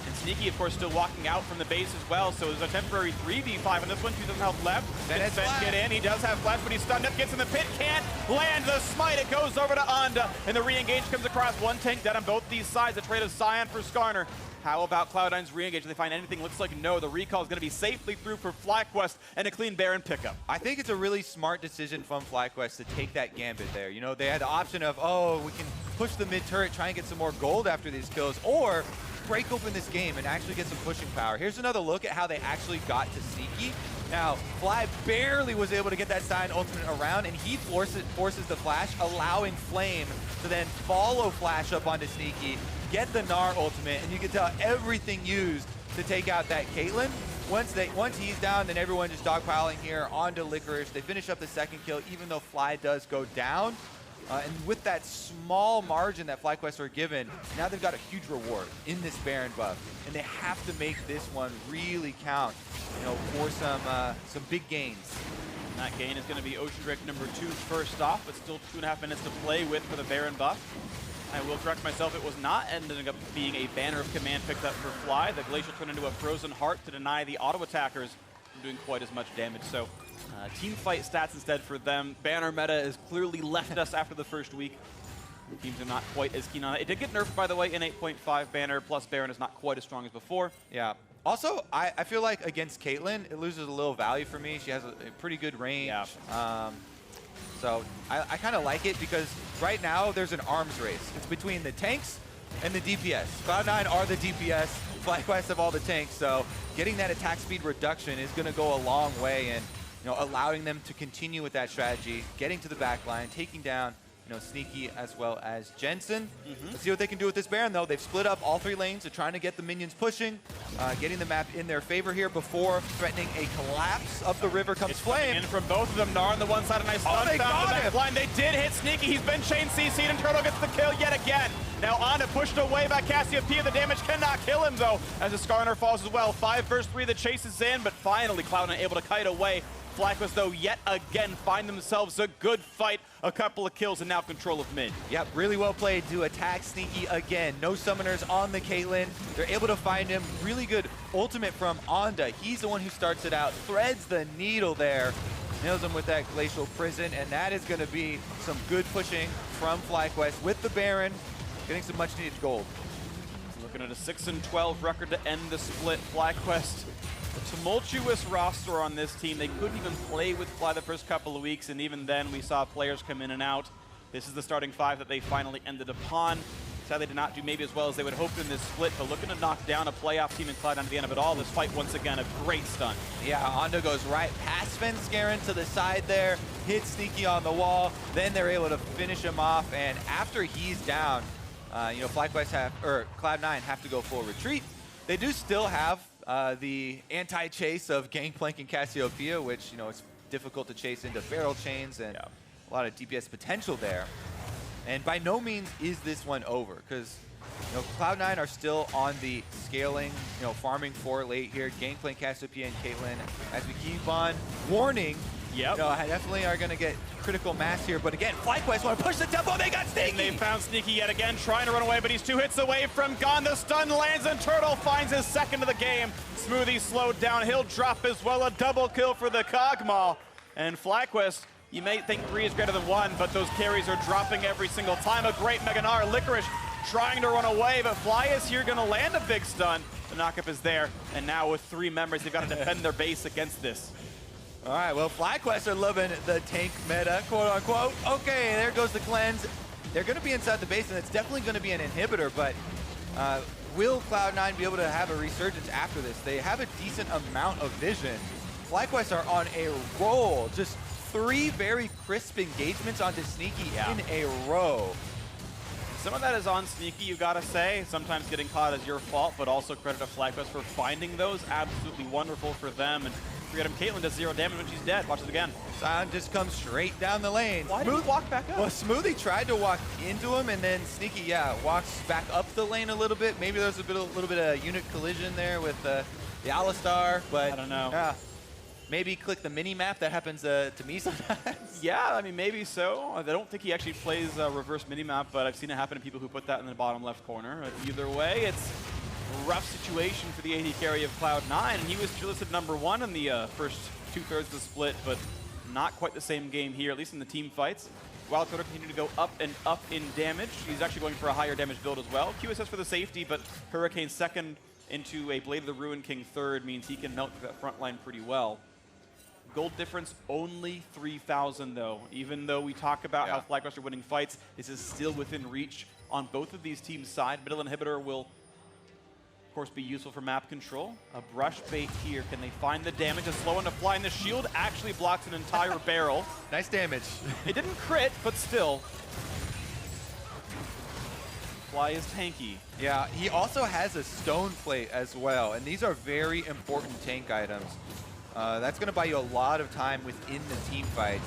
And Sneaky, of course, still walking out from the base as well. So there's a temporary 3v5 on this one. 2,000 health left. Can Sven get in? He does have flash, but he's stunned up. Gets in the pit. Can't land the smite. It goes over to Onda. And the re-engage comes across. One tank dead on both these sides. A trade of Sion for Skarner. How about Cloud9's re-engage? Do they find anything? Looks like no. The recall is going to be safely through for FlyQuest and a clean Baron pickup. I think it's a really smart decision from FlyQuest to take that gambit there. They had the option of, oh, we can push the mid turret, try and get some more gold after these kills, or break open this game and actually get some pushing power. Here's another look at how they actually got to Sneaky. Now, Fly barely was able to get that Sion ultimate around, and he forces the flash, allowing Flame to then follow Flash up onto Sneaky, get the Gnar ultimate, and you can tell everything used to take out that Caitlyn. Once he's down, then everyone just dogpiling here onto Licorice. They finish up the second kill, even though Fly does go down. And with that small margin that FlyQuest were given, now they've got a huge reward in this Baron buff, and they have to make this one really count, for some big gains. And that gain is going to be Ocean Drake number 2 first off, but still 2.5 minutes to play with for the Baron buff. I will correct myself, it was not ending up being a banner of command picked up for Fly. The Glacial turned into a Frozen Heart to deny the auto attackers from doing quite as much damage. So team fight stats instead for them. Banner meta has clearly left us after the first week. The teams are not quite as keen on it. It did get nerfed, by the way, in 8.5 banner, plus Baron is not quite as strong as before. Yeah. Also, I feel like against Caitlyn, it loses a little value for me. She has a pretty good range. Yeah. So I kind of like it because right now there's an arms race. It's between the tanks and the DPS. Cloud9 are the DPS. FlyQuest have all the tanks. So getting that attack speed reduction is going to go a long way in allowing them to continue with that strategy, getting to the back line, taking down Sneaky as well as Jensen. Let's see what they can do with this Baron, though. They've split up all 3 lanes. They're trying to get the minions pushing, getting the map in their favor here before threatening a collapse. Up the river comes Flame. In from both of them. Gnar on the one side, a nice stun found the back line. They did hit Sneaky. He's been chain CC'd, and Turtle gets the kill yet again. Now Onda pushed away by Cassiopeia. The damage cannot kill him, though, as the Skarner falls as well. 5 versus 3, the chase is in, but finally Cloud9 able to kite away. FlyQuest, though, yet again find themselves a good fight. A couple of kills and now control of mid. Yep, really well played to attack Sneaky again. No summoners on the Caitlyn. They're able to find him. Really good ultimate from Onda. He's the one who starts it out. Threads the needle there. Nails him with that Glacial Prison, and that is going to be some good pushing from FlyQuest with the Baron. Getting some much needed gold. Looking at a 6-12 record to end the split. FlyQuest, a tumultuous roster on this team. They couldn't even play with Fly the first couple of weeks, and even then we saw players come in and out. This is the starting 5 that they finally ended upon. Sadly did not do maybe as well as they would hope in this split, but looking to knock down a playoff team in Cloud9 at the end of it all. This fight, once again, a great stunt. Yeah, Ondo goes right past Svenskeren to the side there, hits Sneaky on the wall, then they're able to finish him off, and after he's down, you know, FlyQuest or Cloud9 have to go full retreat. They do still have the anti-chase of Gangplank and Cassiopeia, which, you know, it's difficult to chase into barrel chains and a lot of DPS potential there. And by no means is this one over, because, you know, Cloud9 are still on the scaling, you know, farming for late here. Gangplank, Cassiopeia, and Caitlyn, as we keep on warning, you know, definitely are going to get critical mass here. But again, FlyQuest want to push the tempo. They got Sneaky. And they found Sneaky yet again, trying to run away, but he's 2 hits away from gone. The stun lands, and Turtle finds his second of the game. Smoothie slowed down. He'll drop as well. A double kill for the Kog'Maw. And FlyQuest, you may think 3 is greater than 1, but those carries are dropping every single time. A great Mega Gnar. Licorice trying to run away, but Fly is here going to land a big stun. The knockup is there, and now with 3 members, they've got to defend their base against this. All right, well, FlyQuest are loving the tank meta, quote unquote. Okay, there goes the cleanse. They're going to be inside the base, and it's definitely going to be an inhibitor, but will Cloud9 be able to have a resurgence after this? They have a decent amount of vision. FlyQuest are on a roll, just 3 very crisp engagements onto Sneaky in a row. Some of that is on Sneaky, you gotta say. Sometimes getting caught is your fault, but also credit to FlyQuest for finding those. Absolutely wonderful for them. And forget him, Caitlyn does 0 damage when she's dead. Watch it again. Sion just comes straight down the lane. Why did he walk back up? Well, Smoothie tried to walk into him, and then Sneaky, walks back up the lane a little bit. Maybe there's a little bit of unit collision there with the Alistar, but I don't know. Yeah. Maybe click the mini-map. That happens to me sometimes. Yeah, I mean, maybe so. I don't think he actually plays a reverse mini-map, but I've seen it happen to people who put that in the bottom left corner. Either way, it's a rough situation for the AD carry of Cloud9. He was listed #1 in the first 2/3 of the split, but not quite the same game here, at least in the team fights. WildTurtle continued to go up and up in damage. He's actually going for a higher damage build as well. QSS for the safety, but Hurricane second into a Blade of the Ruined King third means he can melt through that front line pretty well. Gold difference only 3,000 though. Even though we talk about how FlyQuest are winning fights, this is still within reach on both of these teams' side. Middle inhibitor will, of course, be useful for map control. A brush bait here. Can they find the damage? A slow one to fly, and the shield actually blocks an entire barrel. Nice damage. It didn't crit, but still. Fly is tanky. Yeah, he also has a stone plate as well, and these are very important tank items. That's going to buy you a lot of time within the team fight.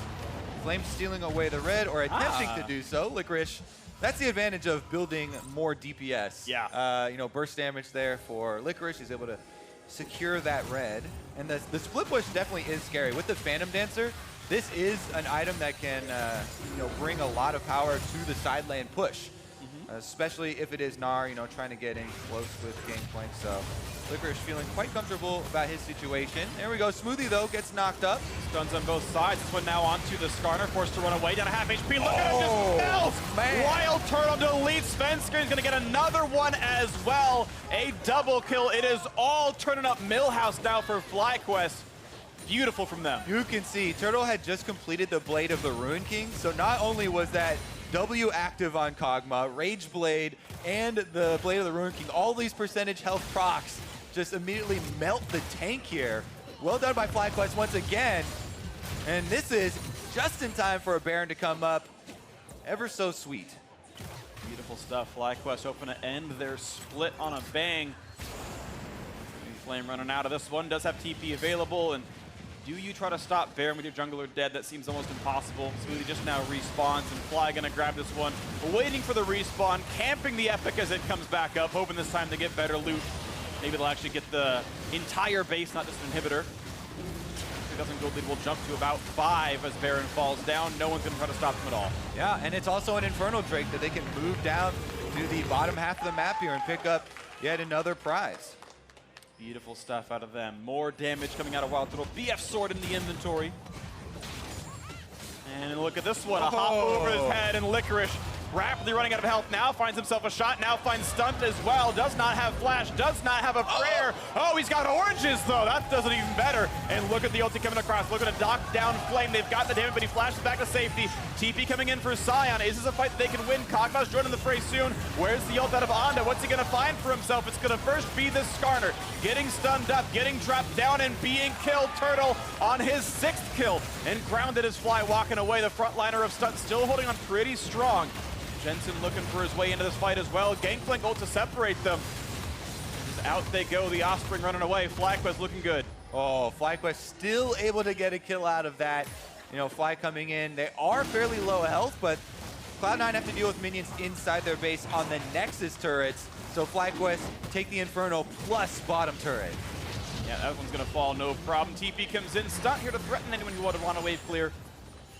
Flame stealing away the red, or attempting to do so. Licorice, that's the advantage of building more DPS. Yeah. You know, burst damage there for Licorice. He's able to secure that red. And the split push definitely is scary. With the Phantom Dancer, this is an item that can you know, bring a lot of power to the side lane push. Especially if it is Gnar, you know, trying to get in close with Gangplank. So Licorice feeling quite comfortable about his situation. There we go. Smoothie, though, gets knocked up. Stuns on both sides. This one now onto the Skarner, forced to run away, down a half HP. Look at him, just melts! WildTurtle deletes. Svenskeren is going to get another one as well. A double kill. It is all turning up Millhouse now for FlyQuest. Beautiful from them. You can see Turtle had just completed the Blade of the Ruined King. So not only was that W active on Kog'Maw, Rage Blade, and the Blade of the Ruined King, all these percentage health procs just immediately melt the tank here. Well done by FlyQuest once again. And this is just in time for a Baron to come up. Ever so sweet. Beautiful stuff. FlyQuest hoping to end their split on a bang. Flame running out of this one. Does have TP available, and do you try to stop Baron with your jungler dead? That seems almost impossible. Smoothie just now respawns, and Fly gonna grab this one. Waiting for the respawn, camping the Epic as it comes back up, hoping this time to get better loot. Maybe they'll actually get the entire base, not just an inhibitor. 2,000 gold lead will jump to about 5 as Baron falls down. No one's gonna try to stop him at all. Yeah, and it's also an Infernal Drake that they can move down to the bottom half of the map here and pick up yet another prize. Beautiful stuff out of them. More damage coming out of WildTurtle. BF Sword in the inventory. And look at this one. A hop over his head, and Licorice rapidly running out of health. Now finds himself a shot, now finds Stunt as well. Does not have flash, does not have a prayer. Oh, he's got oranges though. That does it even better. And look at the ulti coming across. Look at a knock down Flame. They've got the damage, but he flashes back to safety. TP coming in for Sion. Is this a fight that they can win? Kog'Maw's joining the fray soon. Where's the ult out of Onda? What's he gonna find for himself? It's gonna first be this Skarner. Getting stunned up, getting dropped down, and being killed. Turtle on his 6th kill. And grounded as Fly walking away. The frontliner of Stunt still holding on pretty strong. Jensen looking for his way into this fight as well. Gangplank ult to separate them. Just out they go, the Offspring running away. FlyQuest looking good. Oh, FlyQuest still able to get a kill out of that. You know, Fly coming in. They are fairly low health, but Cloud9 have to deal with minions inside their base on the Nexus turrets. So FlyQuest take the Inferno plus bottom turret. Yeah, that one's gonna fall, no problem. TP comes in, Stunt here to threaten anyone who would want to wave clear.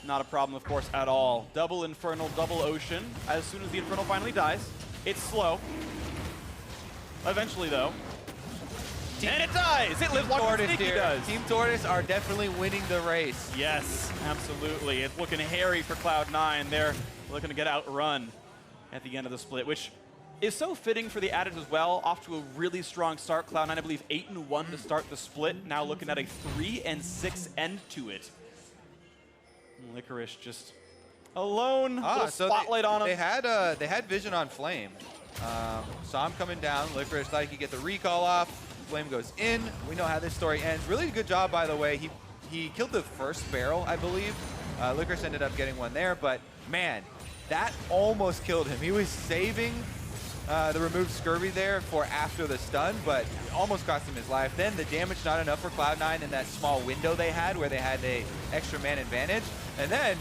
Not a problem, of course, at all. Double Infernal, double Ocean. As soon as the Infernal finally dies, it's slow. Eventually, though. And it dies! It lives longer than Sneaky does. Team Tortoise are definitely winning the race. Yes, absolutely. It's looking hairy for Cloud9. They're looking to get outrun at the end of the split, which is so fitting for the Adage as well. Off to a really strong start. Cloud9, I believe, 8-1 to start the split. Now looking at a 3-6 end to it. Licorice just alone. So spotlight on him. They had vision on Flame. Saw him coming down. Licorice thought he could get the recall off. Flame goes in. We know how this story ends. Really good job, by the way. He killed the first barrel, I believe. Licorice ended up getting one there, but man, that almost killed him. He was saving the removed Scurvy there for after the stun, but it almost cost him his life. Then the damage not enough for Cloud9 in that small window they had where they had a extra man advantage. And then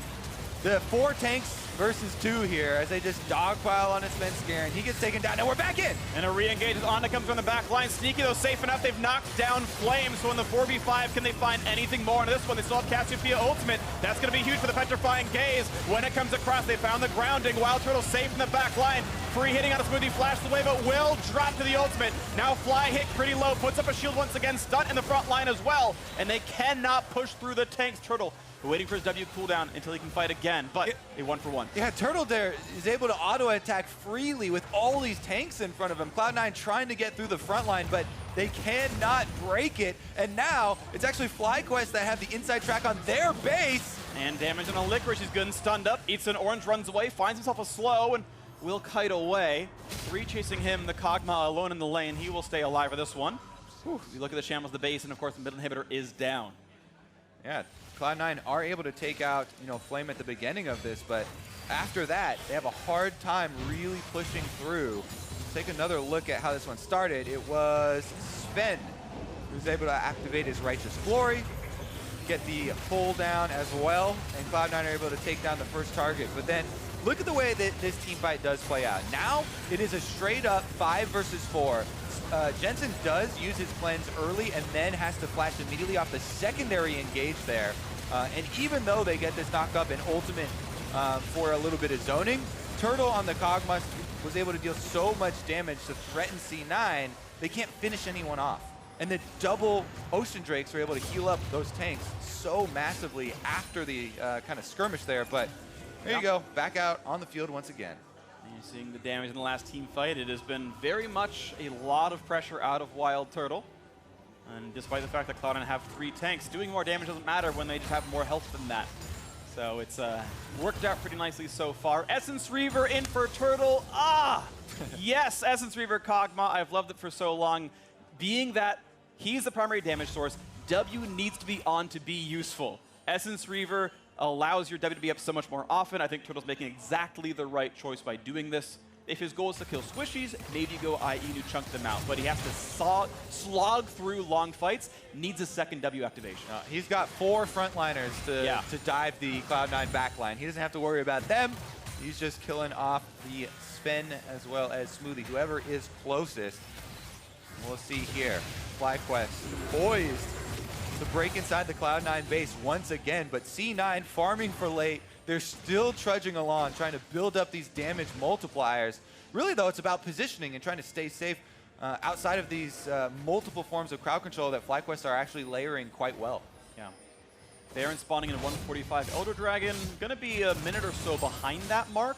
the 4 tanks versus 2 here as they just dogpile on a Svenskeren. He gets taken down, and we're back in! And a re-engage as Onda comes from the back line. Sneaky, though, safe enough. They've knocked down Flame, so in the 4v5, can they find anything more? In this one, they still have Cassiopeia ultimate. That's going to be huge for the Petrifying Gaze. When it comes across, they found the grounding. WildTurtle safe in the back line. Free hitting on a Smoothie, flash the way, but will drop to the ultimate. Now Fly hit pretty low, puts up a shield once again. Stunt in the front line as well, and they cannot push through the tanks. Turtle waiting for his W cooldown until he can fight again, but a 1-for-1. Yeah, Turtle there is able to auto-attack freely with all these tanks in front of him. Cloud9 trying to get through the front line, but they cannot break it. And now it's actually FlyQuest that have the inside track on their base. And damage on a Licorice. He's good and stunned up. Eats an orange, runs away, finds himself a slow, and will kite away. 3 chasing him, the Kog'Maw alone in the lane. He will stay alive for this one. Whew. You look at the Shambles, the base, and of course the middle inhibitor is down. Yeah, Cloud9 are able to take out, Flame at the beginning of this, but after that, they have a hard time really pushing through. Take another look at how this one started. It was Sven who was able to activate his Righteous Glory, get the pull down as well, and Cloud9 are able to take down the first target. But then look at the way that this team fight does play out. Now it is a straight up 5 versus 4. Jensen does use his cleanse early and then has to flash immediately off the secondary engage there. And even though they get this knock up and ultimate for a little bit of zoning, Turtle on the Kog'Maw was able to deal so much damage to threaten C9, they can't finish anyone off. And the double Ocean Drakes are able to heal up those tanks so massively after the kind of skirmish there. But there you go, back out on the field once again. You're seeing the damage in the last team fight. It has been very much a lot of pressure out of WildTurtle. And despite the fact that Cloud9 have 3 tanks, doing more damage doesn't matter when they just have more health than that. So it's worked out pretty nicely so far. Essence Reaver in for Turtle. Yes, Essence Reaver Kog'Maw. I've loved it for so long. Being that he's the primary damage source, W needs to be on to be useful. Essence Reaver allows your W to be up so much more often. I think Turtle's making exactly the right choice by doing this. If his goal is to kill squishies, maybe go IE to chunk them out. But he has to slog through long fights, needs a second W activation. He's got 4 frontliners to dive the Cloud9 backline. He doesn't have to worry about them. He's just killing off the Sven as well as Smoothie, whoever is closest. We'll see here. FlyQuest poised to break inside the Cloud9 base once again, but C9 farming for late. They're still trudging along, trying to build up these damage multipliers. Really, though, it's about positioning and trying to stay safe outside of these multiple forms of crowd control that FlyQuest are actually layering quite well. Yeah. Baron spawning in 145 Elder Dragon. Going to be a minute or so behind that mark.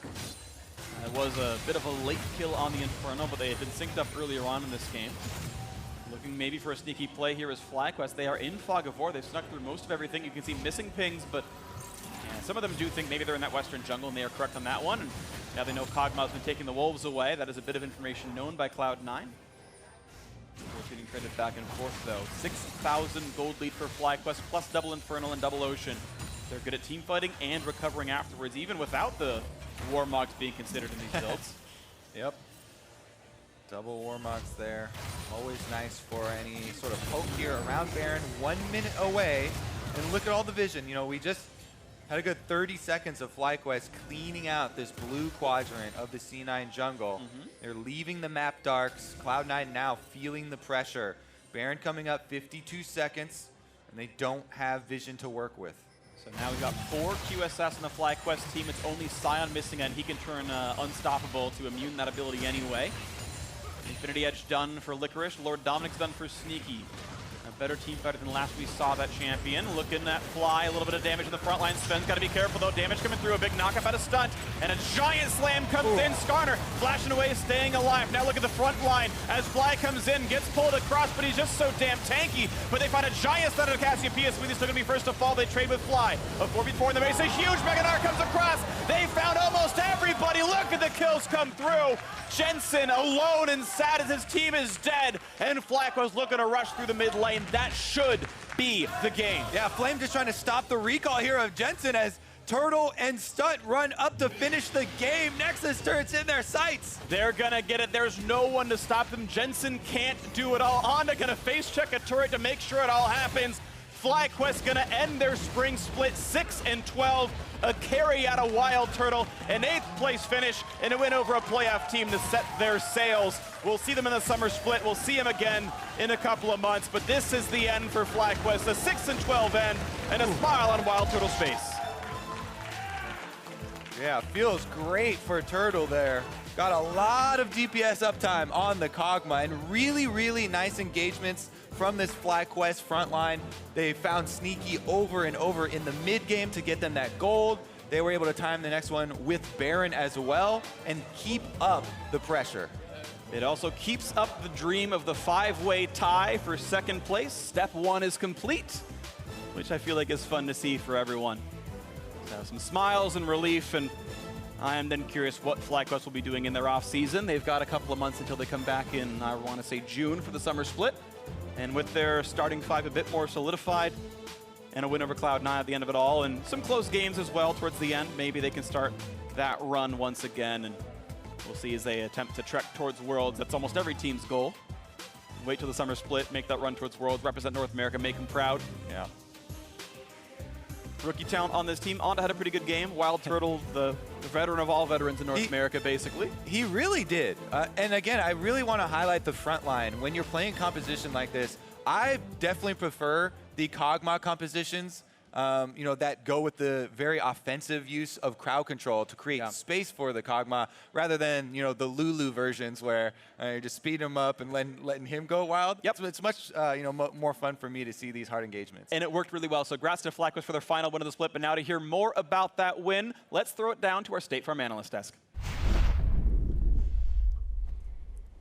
It was a bit of a late kill on the Inferno, but they had been synced up earlier on in this game. Looking maybe for a sneaky play here is FlyQuest. They are in Fog of War. They've snuck through most of everything. You can see missing pings, but yeah, some of them do think maybe they're in that western jungle, and they are correct on that one. And now they know Kog'Maw's been taking the Wolves away. That is a bit of information known by Cloud9. We're getting traded back and forth, though. 6,000 gold lead for FlyQuest, plus double Infernal and double Ocean. They're good at team fighting and recovering afterwards, even without the Warmogs being considered in these builds. Yep. Double Warmogs there. Always nice for any sort of poke here around Baron. 1 minute away. And look at all the vision. You know, we just had a good 30 seconds of FlyQuest cleaning out this blue quadrant of the C9 jungle. They're leaving the map darks. Cloud9 now feeling the pressure. Baron coming up 52 seconds, and they don't have vision to work with. So now we've got 4 QSS on the FlyQuest team. It's only Sion missing, and he can turn unstoppable to immune that ability anyway. Infinity Edge done for Licorice. Lord Dominic's done for Sneaky. A better team fighter than last we saw that champion. Looking at Fly, a little bit of damage in the front line. Sven's got to be careful though. Damage coming through. A big knockup out of Stunt. And a giant slam comes in. Skarner flashing away, staying alive. Now look at the front line as Fly comes in, gets pulled across, but he's just so damn tanky. But they find a giant stun out of Cassiopeia. Smoothie's still going to be first to fall. They trade with Fly. A 4v4 in the base. A huge Mega Gnar comes across. They found almost everybody. Look at the kills come through. Jensen alone and sad as his team is dead. And FlyQuest looking to rush through the mid lane. That should be the game. Yeah, Flame just trying to stop the recall here of Jensen as Turtle and Stunt run up to finish the game. Nexus turrets in their sights. They're gonna get it. There's no one to stop them. Jensen can't do it all. Honda gonna face check a turret to make sure it all happens. FlyQuest gonna end their spring split 6-12. A carry out of WildTurtle, an 8th place finish, and a win over a playoff team to set their sails. We'll see them in the summer split. We'll see them again in a couple of months, but this is the end for FlyQuest, a 6-12 end, and a smile on WildTurtle's face. Yeah, feels great for Turtle there. Got a lot of DPS uptime on the Kog'Maw, and really, really nice engagements from this FlyQuest front line. They found Sneaky over and over in the mid game to get them that gold. They were able to time the next one with Baron as well and keep up the pressure. It also keeps up the dream of the 5-way tie for 2nd place. Step 1 is complete, which I feel like is fun to see for everyone. So some smiles and relief, and I am then curious what FlyQuest will be doing in their off season. They've got a couple of months until they come back in, I want to say June for the summer split. And with their starting 5 a bit more solidified, and a win over Cloud9 at the end of it all, and some close games as well towards the end, maybe they can start that run once again, and we'll see as they attempt to trek towards Worlds. That's almost every team's goal. Wait till the summer split, make that run towards Worlds, represent North America, make them proud. Yeah. Rookie talent on this team. Onda had a pretty good game. WildTurtle, the veteran of all veterans in North America, basically. He really did. And again, I really want to highlight the front line. When you're playing composition like this, I definitely prefer the Kog'Maw compositions, you know, that go with the very offensive use of crowd control to create space for the Kog'Maw, rather than, you know, the Lulu versions where you're just speeding him up and letting him go wild. Yep. So it's much, you know, more fun for me to see these hard engagements. And it worked really well. So congrats to FlyQuest for their final win of the split. But now to hear more about that win, let's throw it down to our State Farm analyst desk.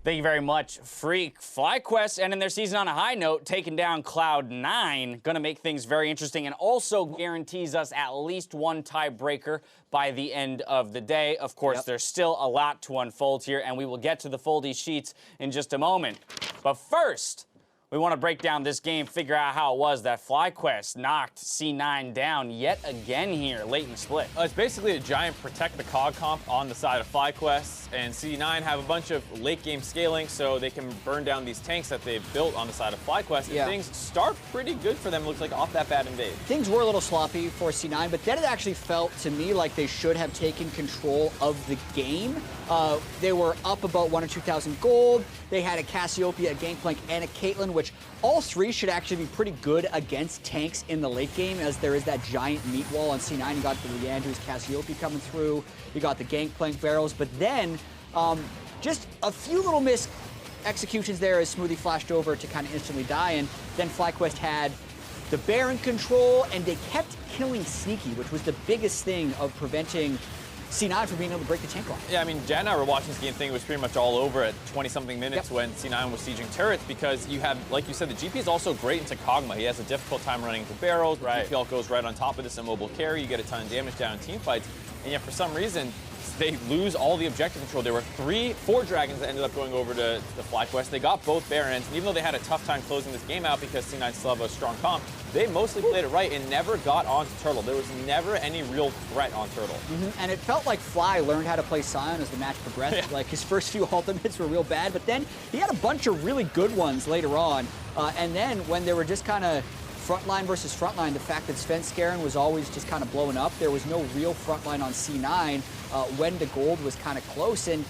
Thank you very much, Phreak. FlyQuest ending their season on a high note, taking down Cloud9. Going to make things very interesting and also guarantees us at least one tiebreaker by the end of the day. Of course, there's still a lot to unfold here, and we will get to the foldy sheets in just a moment. But first, we want to break down this game, figure out how it was that FlyQuest knocked C9 down yet again here, late in the split. It's basically a giant protect the Cog comp on the side of FlyQuest, and C9 have a bunch of late game scaling so they can burn down these tanks that they've built on the side of FlyQuest, and things start pretty good for them, looks like, off that bat invade. Things were a little sloppy for C9, but then it actually felt to me like they should have taken control of the game. They were up about 1,000 or 2,000 gold. They had a Cassiopeia, a Gangplank, and a Caitlyn, which all three should actually be pretty good against tanks in the late game, as there is that giant meat wall on C9. You got the Leandre's Cassiopeia coming through. You got the Gangplank barrels, but then just a few little missed executions there as Smoothie flashed over to kind of instantly die, and then FlyQuest had the Baron control, and they kept killing Sneaky, which was the biggest thing of preventing C9 for being able to break the tank line. Yeah, I mean, Jen and I were watching this game thinking it was pretty much all over at 20-something minutes when C9 was sieging turrets, because you have, like you said, the GP is also great into Kog'Maw. He has a difficult time running into barrels. Right. The GP goes right on top of this immobile carry. You get a ton of damage down in team fights. And yet, for some reason, they lose all the objective control. There were 4 dragons that ended up going over to the FlyQuest. They got both Barons, and even though they had a tough time closing this game out because C9 still have a strong comp, they mostly played it right and never got onto Turtle. There was never any real threat on Turtle. And it felt like Fly learned how to play Sion as the match progressed. Yeah. Like, his first few ultimates were real bad, but then he had a bunch of really good ones later on. And then when they were just kind of frontline versus frontline, the fact that Svenskeren was always just kind of blowing up, there was no real frontline on C9 when the gold was kind of close, and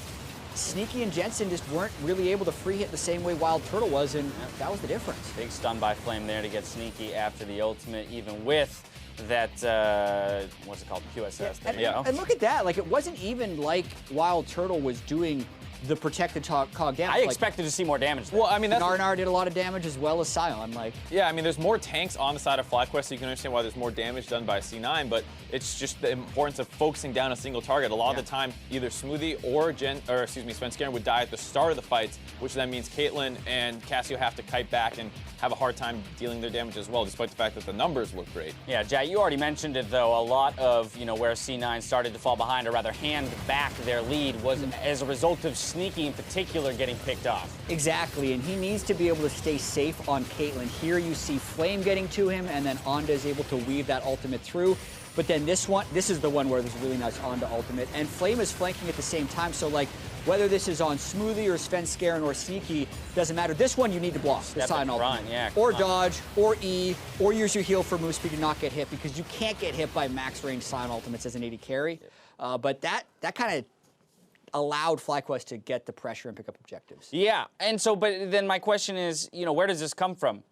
Sneaky and Jensen just weren't really able to free hit the same way WildTurtle was, and that was the difference. Big stun by Flame there to get Sneaky after the ultimate, even with that, what's it called, QSS. And look at that, like, it wasn't even like WildTurtle was doing the protected Cog damage. I expected to see more damage there. Well, I mean, that's Gnar did a lot of damage as well as Sion. Like, yeah, I mean, there's more tanks on the side of FlyQuest, so you can understand why there's more damage done by C9, but it's just the importance of focusing down a single target. A lot of the time, either Smoothie or Svenskeren would die at the start of the fights, which then means Caitlyn and Cassio have to kite back and have a hard time dealing their damage as well, despite the fact that the numbers look great. Yeah, Jack, you already mentioned it, though. A lot of, where C9 started to fall behind, or rather hand back their lead, was as a result of Sneaky in particular getting picked off. Exactly, and he needs to be able to stay safe on Caitlyn. Here you see Flame getting to him, and then Onda is able to weave that ultimate through. But then this is the one where there's a really nice Onda ultimate, and Flame is flanking at the same time, so like, whether this is on Smoothie or Svenskeren or Sneaky, doesn't matter. This one you need to block, the Sion ultimate. Yeah, or dodge, or E, or use your heal for move speed to not get hit, because you can't get hit by max range Sion ultimates as an AD carry. But that kind of allowed FlyQuest to get the pressure and pick up objectives. Yeah, and so, but then my question is, where does this come from?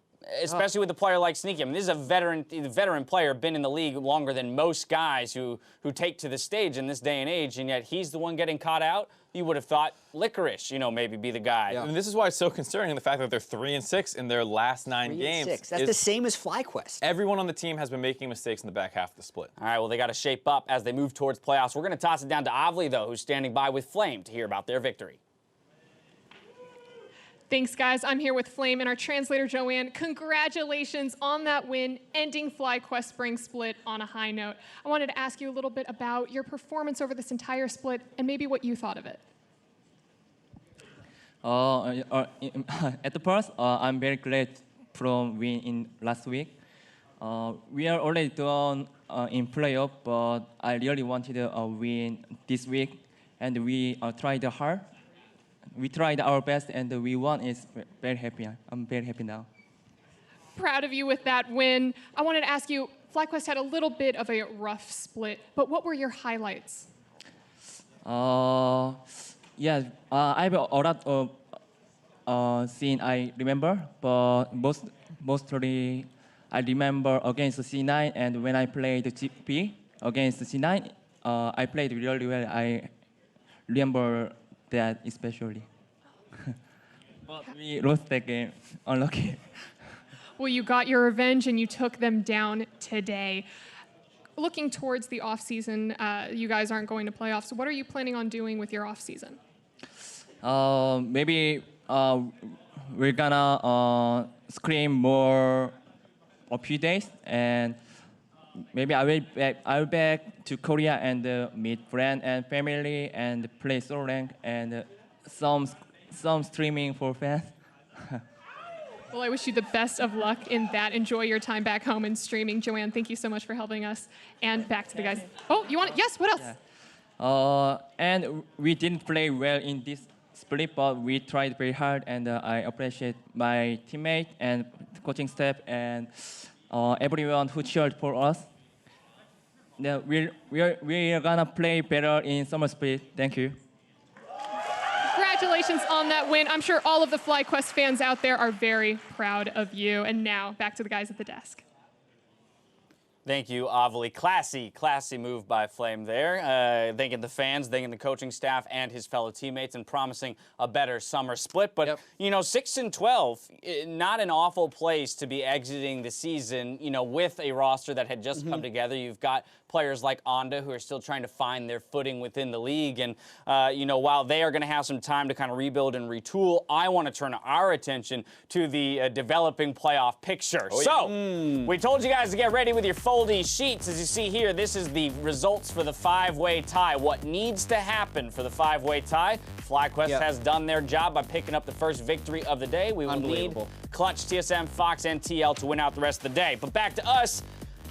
Especially with a player like Sneaky. I mean, this is a veteran player, been in the league longer than most guys who take to the stage in this day and age, and yet he's the one getting caught out. You would have thought Licorice, maybe be the guy. Yeah. And this is why it's so concerning, the fact that they're 3-6 in their last 9 games. 3-6. That's the same as FlyQuest. Everyone on the team has been making mistakes in the back half of the split. All right, well, they got to shape up as they move towards playoffs. We're going to toss it down to Avli, though, who's standing by with Flame to hear about their victory. Thanks, guys. I'm here with Flame and our translator, Joanne. Congratulations on that win, ending FlyQuest Spring Split on a high note. I wanted to ask you a little bit about your performance over this entire split and maybe what you thought of it. At the first, I'm very glad from win in last week. We are already done in playoff, but I really wanted a win this week, and we tried hard. We tried our best, and we won. It's very happy. I'm very happy now. Proud of you with that win. I wanted to ask you, FlyQuest had a little bit of a rough split, but what were your highlights? Yeah, I have a lot of scene I remember, but mostly I remember against C9, and when I played the GP against C9, I played really well. I remember that especially. But we lost that game, unlucky. Well, you got your revenge and you took them down today. Looking towards the off-season, you guys aren't going to playoffs. So what are you planning on doing with your off-season? Maybe we're gonna scrim more a few days, and maybe I will back to Korea and meet friends and family and play solo rank and some streaming for fans. Well, I wish you the best of luck in that. Enjoy your time back home and streaming. Joanne, thank you so much for helping us. And back to the guys. Oh, you want it? Yes, what else? Yeah. And we didn't play well in this split, but we tried very hard, and I appreciate my teammate and coaching staff and everyone who cheered for us. Yeah, we're gonna play better in summer split. Thank you. Congratulations on that win. I'm sure all of the FlyQuest fans out there are very proud of you. And now, back to the guys at the desk. Thank you, Avali. Classy move by Flame there. Thanking the fans, thanking the coaching staff and his fellow teammates, and promising a better summer split. But, you know, 6-12, not an awful place to be exiting the season, you know, with a roster that had just come together. You've got players like Onda who are still trying to find their footing within the league. And, you know, while they are going to have some time to kind of rebuild and retool, I want to turn our attention to the developing playoff picture. We told you guys to get ready with your foldy sheets. As you see here, this is the results for the five-way tie. What needs to happen for the five-way tie? FlyQuest has done their job by picking up the first victory of the day. We will need Clutch, TSM, Fox, and TL to win out the rest of the day. But back to us.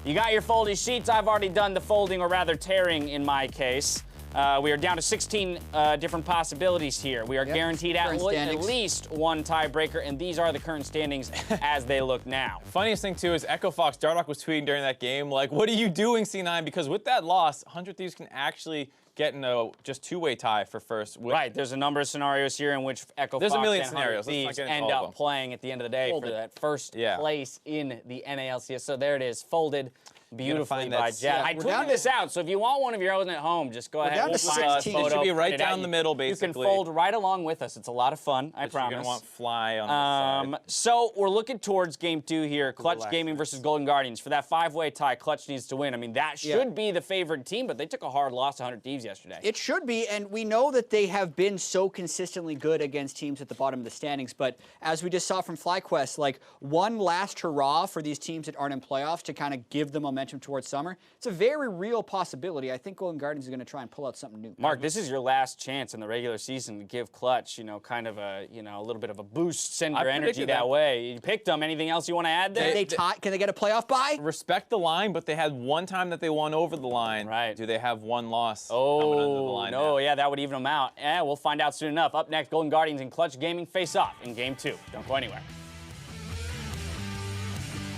You got your foldy sheets. I've already done the folding, or rather tearing in my case. We are down to 16 different possibilities here. We are guaranteed at least one tiebreaker, and these are the current standings as they look now. Funniest thing, too, is Echo Fox Dardock was tweeting during that game, like, what are you doing, C9? Because with that loss, 100 Thieves can actually get in a just two-way tie for first. Right, there's a number of scenarios here in which Echo Fox a million and scenarios. Thieves end up playing at the end of the day for that first place in the NALCS. So there it is, folded beautifully by Jet. I tweeted this out, so if you want one of your own at home, just go ahead. Down to 16. It should be right down the middle, basically. You can fold right along with us. It's a lot of fun, I promise. You're going to want Fly on this side. So we're looking towards game 2 here. Clutch Gaming versus Golden Guardians. For that five-way tie, Clutch needs to win. I mean, that should be the favored team, but they took a hard loss to 100 Thieves yesterday. It should be, and we know that they have been so consistently good against teams at the bottom of the standings, but as we just saw from FlyQuest, like one last hurrah for these teams that aren't in playoffs to kind of give the momentum towards summer, it's a very real possibility. I think Golden Guardians are going to try and pull out something new. Mark, this is your last chance in the regular season to give Clutch, you know, kind of a, you know, a little bit of a boost, send your energy that way. You picked them. Anything else you want to add there? Can they get a playoff bye? Respect the line, but they had one time that they won over the line. Right. Do they have one loss? Oh, no, yeah, that would even them out. We'll find out soon enough. Up next, Golden Guardians and Clutch Gaming face off in game 2. Don't go anywhere.